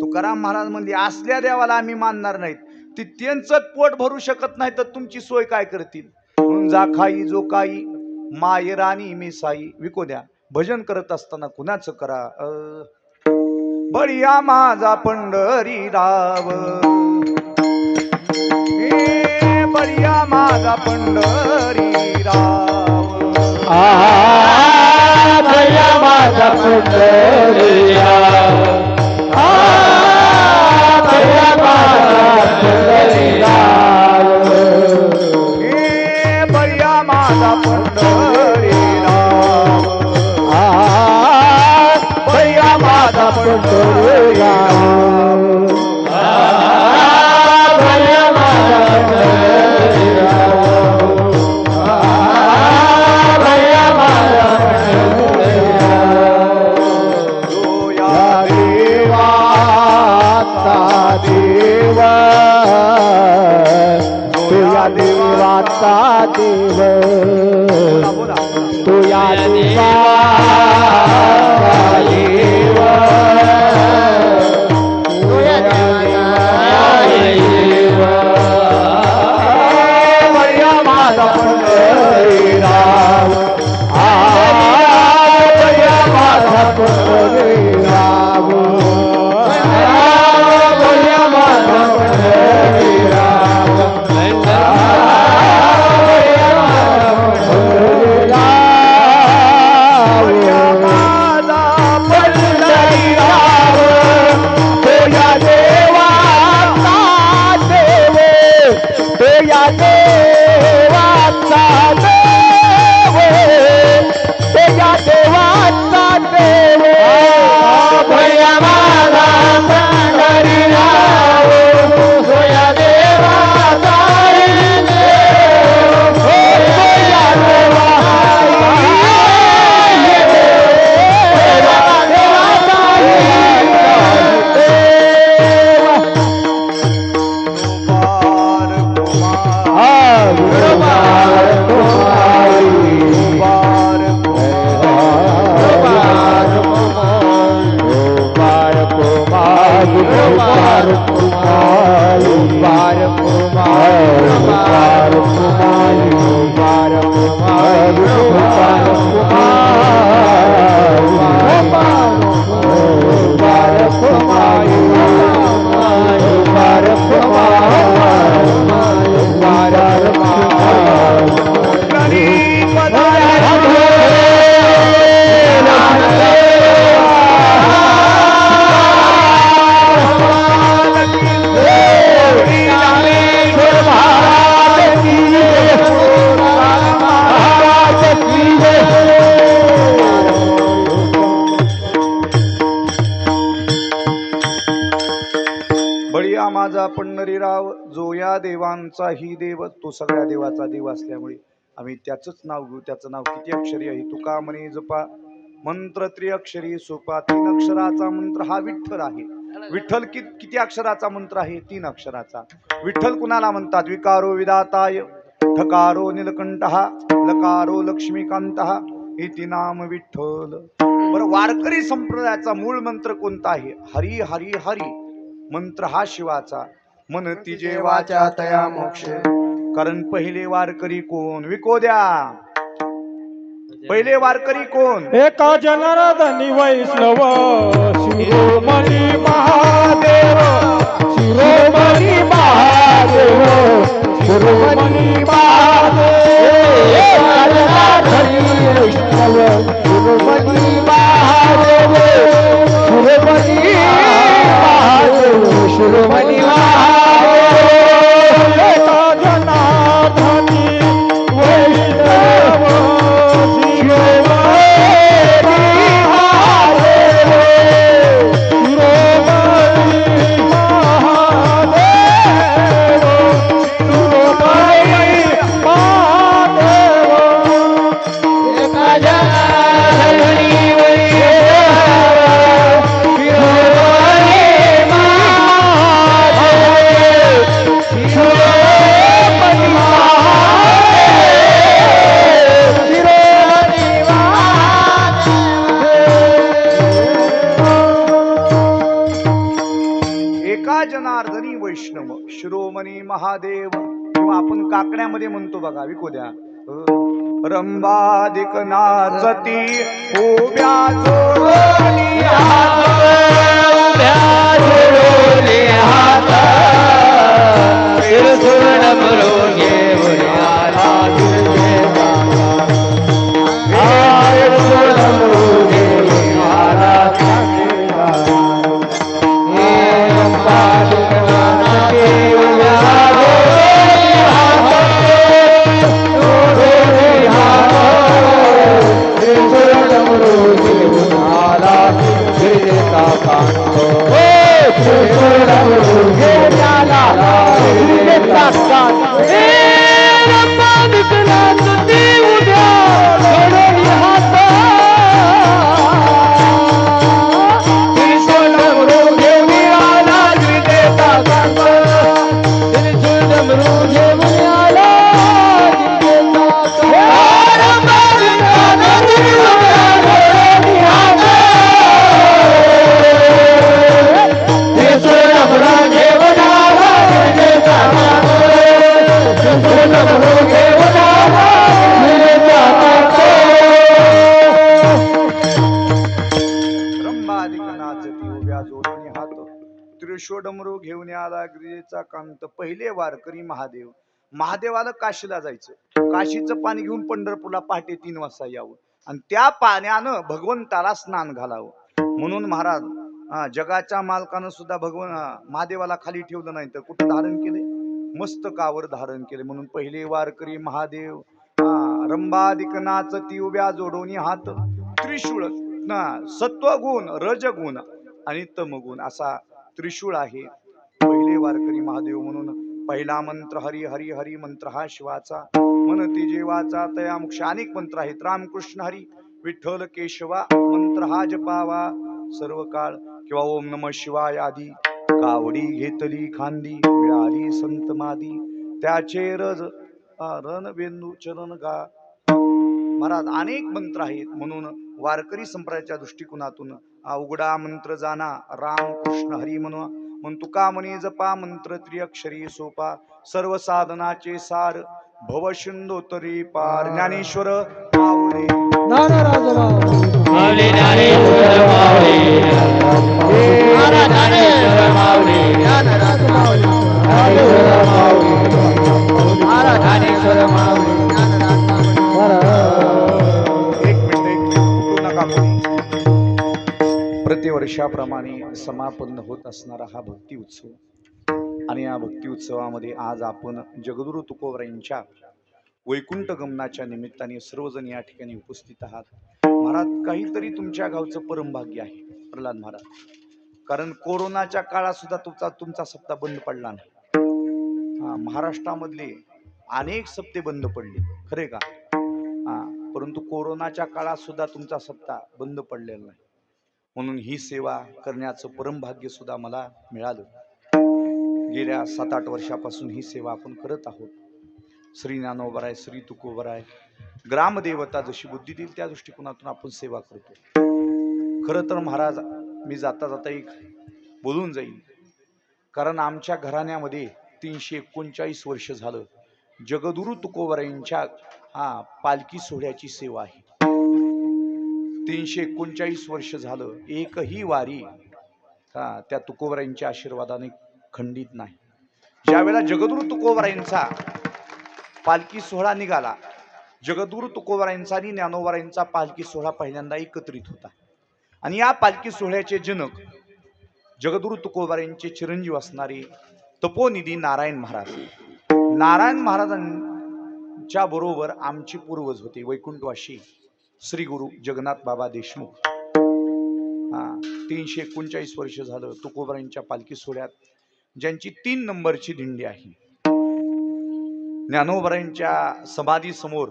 तुकाराम महाराज म्हणजे असल्या देवाला आम्ही मानणार नाहीत ती त्यांचं पोट भरू शकत नाही तर तुमची सोय काय करतील म्हणून जा खाई जो काही मायराणी मी साई विको द्या भजन करत असताना कुणाचं करा बळिया माझा पंढरी राव बळिया माझा पंढरी राव बळिया माझा पंढरी राव बळिया माझा पंढरी राव बळिया माझा पंढरी राव बळिया माझा पंढरी राव बळिया माझा पंढरी राव बळिया माझा पंढरी राव जो या देवाचा देव तो या देवाचा देव तो या देवाचा देव तो या देवाचा देव बळिया माझा पंढरी राव बळिया माझा पंढरी राव बळिया माझा पंढरी राव जो या देवांचाही देव तो सगळ्या देवाचा देव असल्यामुळे आम्ही त्याचंच नाव घेऊ. त्याचं नाव किती अक्षरी आहे? तुका म्हणे जपा मंत्र त्रिअक्षरी सोपा. 3 अक्षराचा मंत्र हा विठ्ठल आहे. विठ्ठल किती अक्षराचा मंत्र आहे? 3 अक्षराचा. विठ्ठल कुणाला म्हणतात? विकारो विदाताय, ठकारो नीलकंठ, लकारो लक्ष्मीकांत, इति नाम विठ्ठल. बरं, वारकरी संप्रदायाचा मूळ मंत्र कोणता आहे? हरी हरी हरी. मंत्र हा शिवाचा. म्हणती जेवाच्या तया मोक्ष. कारण पहिले वारकरी कोण? विकोद्या. पहिले वारकरी कोण? एका जनार्दनी वैष्णव शिरोमणी महादेव, शिरोमणी महादेव, शिरोमणी महादेव. एका जनार्दनी वैष्णव शिरोमणी महादेव, शिरोमणी महादेव, शिरोमणी महादेव. एका जनार्दनी वैष्णव जनार्दनी वैष्णव शिरोमणी महादेव. किंवा आपण काकण्यामध्ये म्हणतो बघा, विकोद्या. रंबादिक नाचती उभ्या जोडोनी हात, उभ्या जोडोनी हात, शिरसुर डमरू घेऊन आला दुर्गेचा. शिरसुर डमरू घेऊन आला दुर्गेचा. डमरू घेऊन आला गिरीचा कांत. पहिले वारकरी महादेव. महादेवाला काशीला जायचं, काशीचं पाणी घेऊन पंढरपूरला पहाटे 3 वाजता यावं आणि त्या पाण्यानं भगवंताला स्नान घालावं. म्हणून महाराज जगाच्या मालकानं सुद्धा महादेवाला खाली ठेवलं नाही तर कुठं धारण केले? मस्तकावर धारण केले. म्हणून पहिले वारकरी महादेव. रंबादिक नाचती उभ्या जोडोनी हात. त्रिशूळ सत्वगुण, रजगुण आणि तमगुण असा त्रिशूळ आहे पहिले वारकरी महादेव. म्हणून पहिला मंत्र हरी हरी हरी मंत्र हा शिवाचा. म्हणती जेवाचा तया मोक्ष. अनेक मंत्र आहेत. रामकृष्ण हरी विठ्ठल केशवा मंत्र हा जपावा सर्व काळ. किंवा ओम नमः शिवाय आदी कावडी घेतली खांदी, मिळाली संत मादी त्याचे रज रणवेंदू चरण गा. महाराज अनेक मंत्र आहेत. म्हणून वारकरी संप्रदायाच्या दृष्टिकोनातून उघडा मंत्र जाना राम कृष्ण हरी म्हणून तुका म्हणे जपा मंत्र त्रिअक्षरी सोपा. सर्व साधनाचे सार भव सिंधोतरी पार. ज्ञानेश्वर माऊली ज्ञानराज माऊली, ज्ञानेश्वर माऊली, ज्ञानेश्वर माऊली, ज्ञानराज माऊली, ज्ञानेश्वर माऊली, ज्ञानेश्वर माऊली. एक मिनिट उठू नका कोणी. प्रतिवर्षाप्रमाणे समापन्न होत असणारा हा भक्ती उत्सव आणि या भक्ती उत्सवामध्ये आज आपण जगद्गुरु तुकोबरायांच्या वैकुंठ गमनाच्या निमित्ताने सर्वजण या ठिकाणी उपस्थित आहात. महाराज काहीतरी तुमच्या गावचं परमभाग्य आहे प्रल्हाद महाराज. कारण कोरोनाच्या काळात सुद्धा तुमचा सप्ताह बंद पडला नाही. महाराष्ट्रामधले अनेक सप्ते बंद पडले, खरे का? परंतु कोरोनाच्या काळात सुद्धा तुमचा सप्ताह बंद पडलेला नाही. म्हणून ही सेवा करण्याचं परम भाग्य सुद्धा मला मिळालं. गेल्या 7-8 वर्षापासून ही सेवा आपण करत आहोत. श्री ज्ञानोबराय, श्री तुकोबराय, ग्रामदेवता जशी बुद्धी देईल त्या दृष्टिकोनातून आपण सेवा करतो. खरं तर महाराज, मी जाता जाता एक बोलून जाईल, कारण आमच्या घराण्यामध्ये 339 वर्ष झालं जगद्गुरु तुकोबरायांच्या पालखी सोहळ्याची सेवा आहे. 339 वर्ष झालं एकही वारी त्या तुकोबरायांच्या आशीर्वादाने खंडित नाही. ज्यावेळेला जगद्गुरु तुकोबरायांचा पालखी सोहळा निघाला, जगद्गुरु तुकोबरायांचा आणि ज्ञानोबरायांचा पालखी सोहळा पहिल्यांदा एकत्रित होता. आणि या पालखी सोहळ्याचे जनक जगद्गुरु तुकोबरायांचे चिरंजीव असणारे तपोनिधी नारायण महाराज. नारायण महाराजांच्या बरोबर आमचे पूर्वज होते वैकुंठवासी श्री गुरु जगन्नाथ बाबा देशमुख. 339 वर्ष झालं तुकोबरायांच्या पालखी सोहळ्यात ज्यांची 3 नंबरची दिंडी आहे. ज्ञानोबरायांच्या समाधी समोर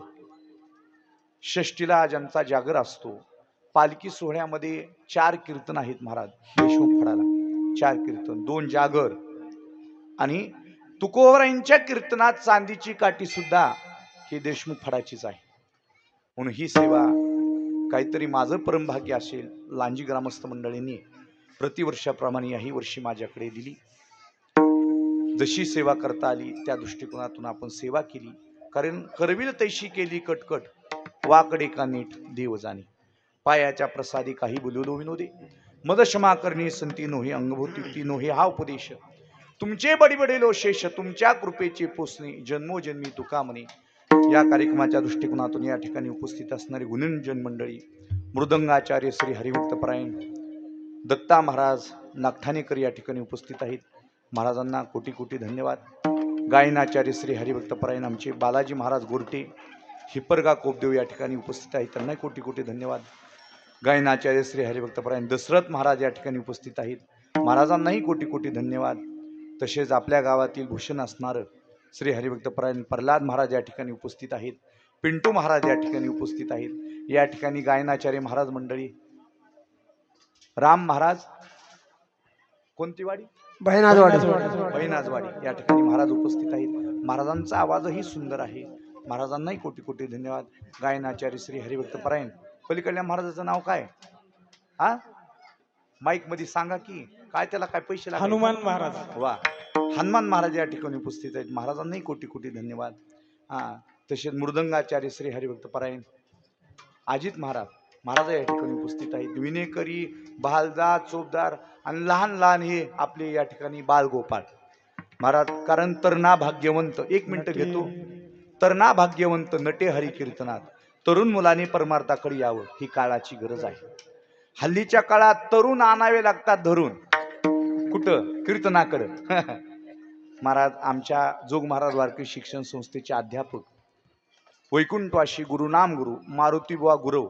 षष्टीला ज्यांचा जागर असतो, पालखी सोहळ्यामध्ये 4 कीर्तन आहेत महाराज देशमुख फडाला. 4 कीर्तन, 2 जागर, आणि तुकोबरायांच्या कीर्तनात चांदीची काठी सुद्धा ही देशमुख फडाचीच आहे. म्हणून ही सेवा काहीतरी माझं परमभाग्य असेल, लांजी ग्रामस्थ मंडळींनी प्रतिवर्षाप्रमाणे याही वर्षी माझ्याकडे दिली. जशी सेवा करता आली त्या दृष्टिकोनातून आपण सेवा केली. कारण करविल तैशी केली कटकट, वाकडे का नीट देव जाणे. पायाच्या प्रसादी काही बोललो विनोदे, मद क्षमा करणे संती नोहे, अंगभूती नोहे हा उपदेश. तुमचे बडीबडेलो शेष, तुमच्या कृपेचे पोसणे, जन्मोजन्मी तुका म्हणे. या कार्यक्रमाच्या दृष्टिकोनातून या ठिकाणी उपस्थित असणारी गुणंजन मंडळी, मृदंगाचार्य श्री हरिभक्तपरायण दत्ता महाराज नागठाणेकर या ठिकाणी उपस्थित आहेत. महाराजांना कोटी कोटी धन्यवाद. गायनाचार्य श्री हरिभक्तपरायण आमचे बालाजी महाराज गोरटे हिप्परगा कोपदेव या ठिकाणी उपस्थित आहेत, त्यांना कोटी कोटी धन्यवाद. गायनाचार्य श्री हरिभक्तपरायण दशरथ महाराज या ठिकाणी उपस्थित आहेत, महाराजांनाही कोटी कोटी धन्यवाद. तसेच आपल्या गावातील भूषण असणारं श्री हरिभक्तपरायण प्रल्हाद महाराज या ठिकाणी उपस्थित आहेत, पिंटू महाराज या ठिकाणी उपस्थित आहेत. या ठिकाणी गायनाचार्य महाराज मंडळी, राम महाराज कोणती वाडी, बहिणाजवाडी या ठिकाणी महाराज उपस्थित आहेत. महाराजांचा आवाजही सुंदर आहे, महाराजांनाही कोटी कोटी धन्यवाद. गायनाचार्य श्री हरिभक्तपरायण पलीकडल्या महाराजाचं नाव काय? माईक मध्ये सांगा की काय, त्याला काय पैसे लागले? हनुमान महाराज. वा, हनुमान महाराज या ठिकाणी उपस्थित आहेत, महाराजांनाही कोटी कोटी धन्यवाद. तसेच मृदंगाचार्य श्री हरिभक्तपरायण अजित महाराज या ठिकाणी उपस्थित आहेत. विनेकरी, बहालदार, चोपदार आणि लहान लहान हे आपले या ठिकाणी बालगोपाळ महाराज. कारण तरणा भाग्यवंत, 1 मिनिट घेतो, तरणा भाग्यवंत नटे हरी कीर्तनात, तरुण मुलाने परमार्थाकडे यावं ही काळाची गरज आहे. हल्लीच्या काळात तरुण आणावे लागतात धरून, कुठं? कीर्तनाकडं. महाराज आमच्या जोग महाराज वारकरी शिक्षण संस्थेचे अध्यापक वैकुंठवासी गुरुनाम गुरु मारुतीबुवा गुरव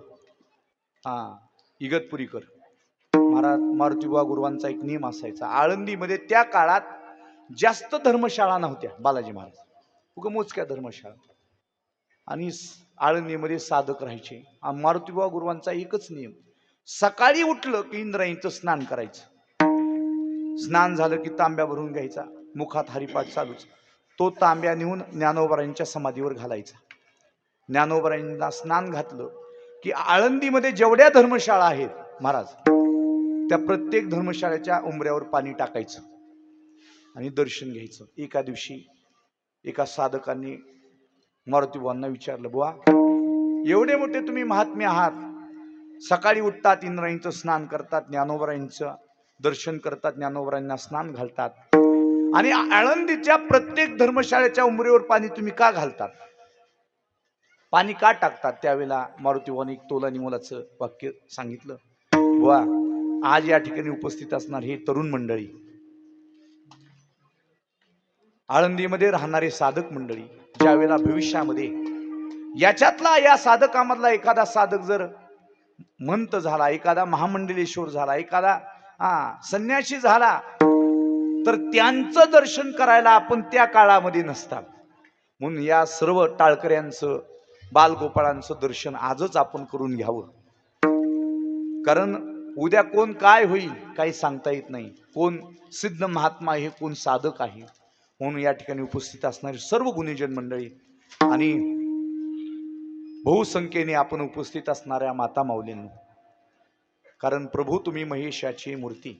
इगतपुरीकर महाराज. मारुतीबुवा गुरुवांचा एक नियम असायचा, आळंदीमध्ये त्या काळात जास्त धर्मशाळा नव्हत्या, बालाजी महाराज उगा मोजक्या धर्मशाळा, आणि आळंदीमध्ये साधक राहायचे. मारुतीबुवा गुरुवांचा एकच नियम, सकाळी उठलं की इंद्रायणीचं स्नान करायचं. स्नान झालं की तांब्या भरून घ्यायचा, मुखात हरिपाठ चालूच. तो तांब्या नेऊन ज्ञानोबरायांच्या समाधीवर घालायचा. ज्ञानोबरायांना स्नान घातलं की आळंदीमध्ये जेवढ्या धर्मशाळा आहेत महाराज, त्या प्रत्येक धर्मशाळेच्या उंबऱ्यावर पाणी टाकायचं आणि दर्शन घ्यायचं. एका दिवशी एका साधकांनी मारुतीबुवांना विचारलं, बुवा एवढे मोठे तुम्ही महात्मे आहात, सकाळी उठतात, इंद्रायणीचं स्नान करतात, ज्ञानोबरायांचं दर्शन करतात, ज्ञानोबरायांना स्नान घालतात, आणि आळंदीच्या प्रत्येक धर्मशाळेच्या उंबरीवर पाणी तुम्ही का घालतात, पाणी का टाकतात? त्यावेळेला मारुतीबुवांनी एक तोलानी मोलाचं वाक्य सांगितलं, बुवा आज या ठिकाणी उपस्थित असणार हे तरुण मंडळी, आळंदीमध्ये राहणारे साधक मंडळी, ज्यावेळेला भविष्यामध्ये याच्यातला या साधकामधला एखादा साधक जर मंत झाला, एखादा महामंडलेश्वर झाला, एखादा संन्यासी झाला, तर त्यांचं दर्शन करायला आपण त्या काळामध्ये नसतात. म्हणून या सर्व टाळकऱ्यांचं बालगोपाळांचं दर्शन आजच आपण करून घ्यावं. कारण उद्या कोण काय होईल काही सांगता येत नाही. कोण सिद्ध महात्मा आहे, कोण साधक आहे. म्हणून या ठिकाणी उपस्थित असणारी सर्व गुणीजन मंडळी आणि बहुसंख्येने आपण उपस्थित असणाऱ्या माता माऊलींनो, कारण प्रभू तुम्ही महेशाची मूर्ती,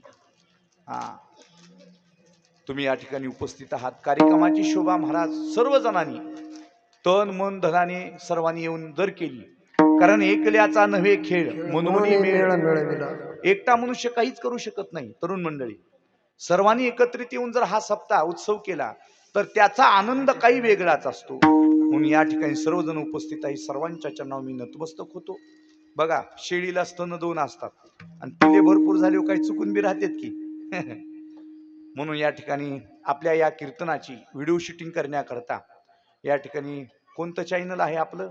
तुम्ही या ठिकाणी उपस्थित आहात. कार्यक्रमाची शोभा महाराज सर्वजणांनी तन मन धनाने सर्वांनी येऊन दर केली. कारण एकल्याचा नव्हे खेळ म्हणून मेळ मिळविला. एकटा मनुष्य काहीच करू शकत नाही. तरुण मंडळी सर्वांनी एकत्रित येऊन जर हा सप्ताह उत्सव केला तर त्याचा आनंद काही वेगळाच असतो. म्हणून या ठिकाणी सर्वजण उपस्थित आहे. सर्वांच्या चरणावर मी नतमस्तक होतो. बघा, शेळीला स्तन 2 असतात आणि पिले भरपूर झाले काही चुकून बी राहतात की. म्हणून या ठिकाणी आपल्या या कीर्तनाची व्हिडिओ शूटिंग करण्याकरता या ठिकाणी कोणतं चॅनल आहे आपलं?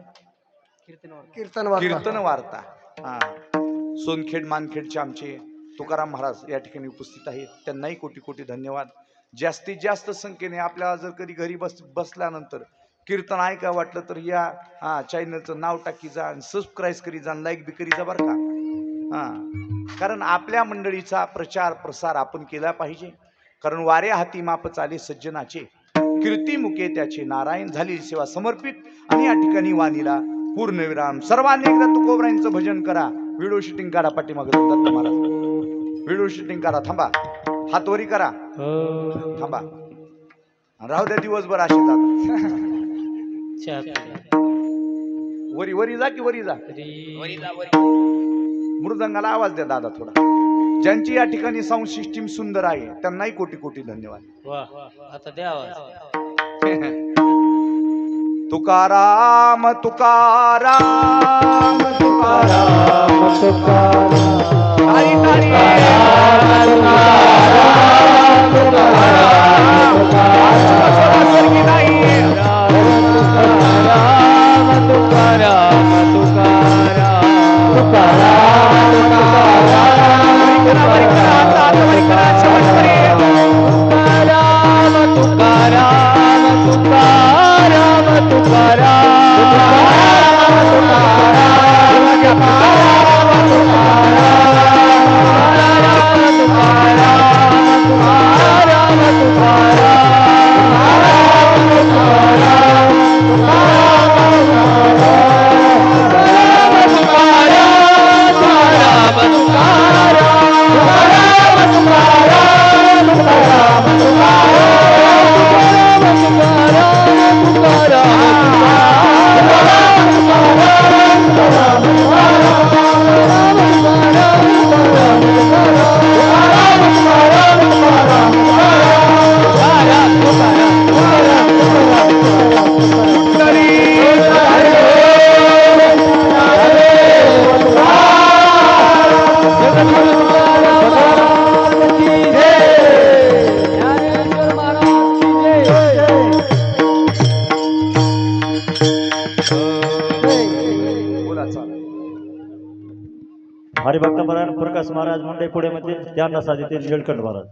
कीर्तन वार्ता. सोनखेड मानखेडचे आमचे तुकाराम महाराज या ठिकाणी उपस्थित आहेत. त्यांनाही कोटी कोटी धन्यवाद. जास्तीत जास्त संख्येने आपल्याला जर कधी घरी बसल्यानंतर कीर्तन ऐका वाटलं तर या चॅनलचं नाव टाकी जा, सबस्क्राईब करी जा, लाईक बी करी जा बरं का. कारण आपल्या मंडळीचा प्रचार प्रसार आपण केला पाहिजे. कारण वाऱ्या हाती माप चाले सज्जनाचे, कीर्ती मुके त्याचे, नारायण झाली सेवा समर्पित. आणि या ठिकाणी वाणीला पूर्णविराम. सर्वांनी एकदा तुकोबरायांचं भजन करा. व्हिडिओ शूटिंग करा. पाठीमागे दत्त महाराज व्हिडिओ शूटिंग करा. थांबा, हातवरी करा. थांबा, राहू द्या दिवसभर असे जातात. वरी वरी जा की वरी जा. मृदंगाला आवाज द्या दादा थोडा. ज्यांची या ठिकाणी साऊंड सिस्टीम सुंदर आहे त्यांनाही कोटी कोटी धन्यवाद. आता द्या आवाज. तुकाराम तुकाराम तुकाराम तुकाराम तारी तारी हरिभक्त महाराज प्रकाश महाराज मंडई पुणे मध्ये ज्ञानदास आदित्य निळकंठ महाराज.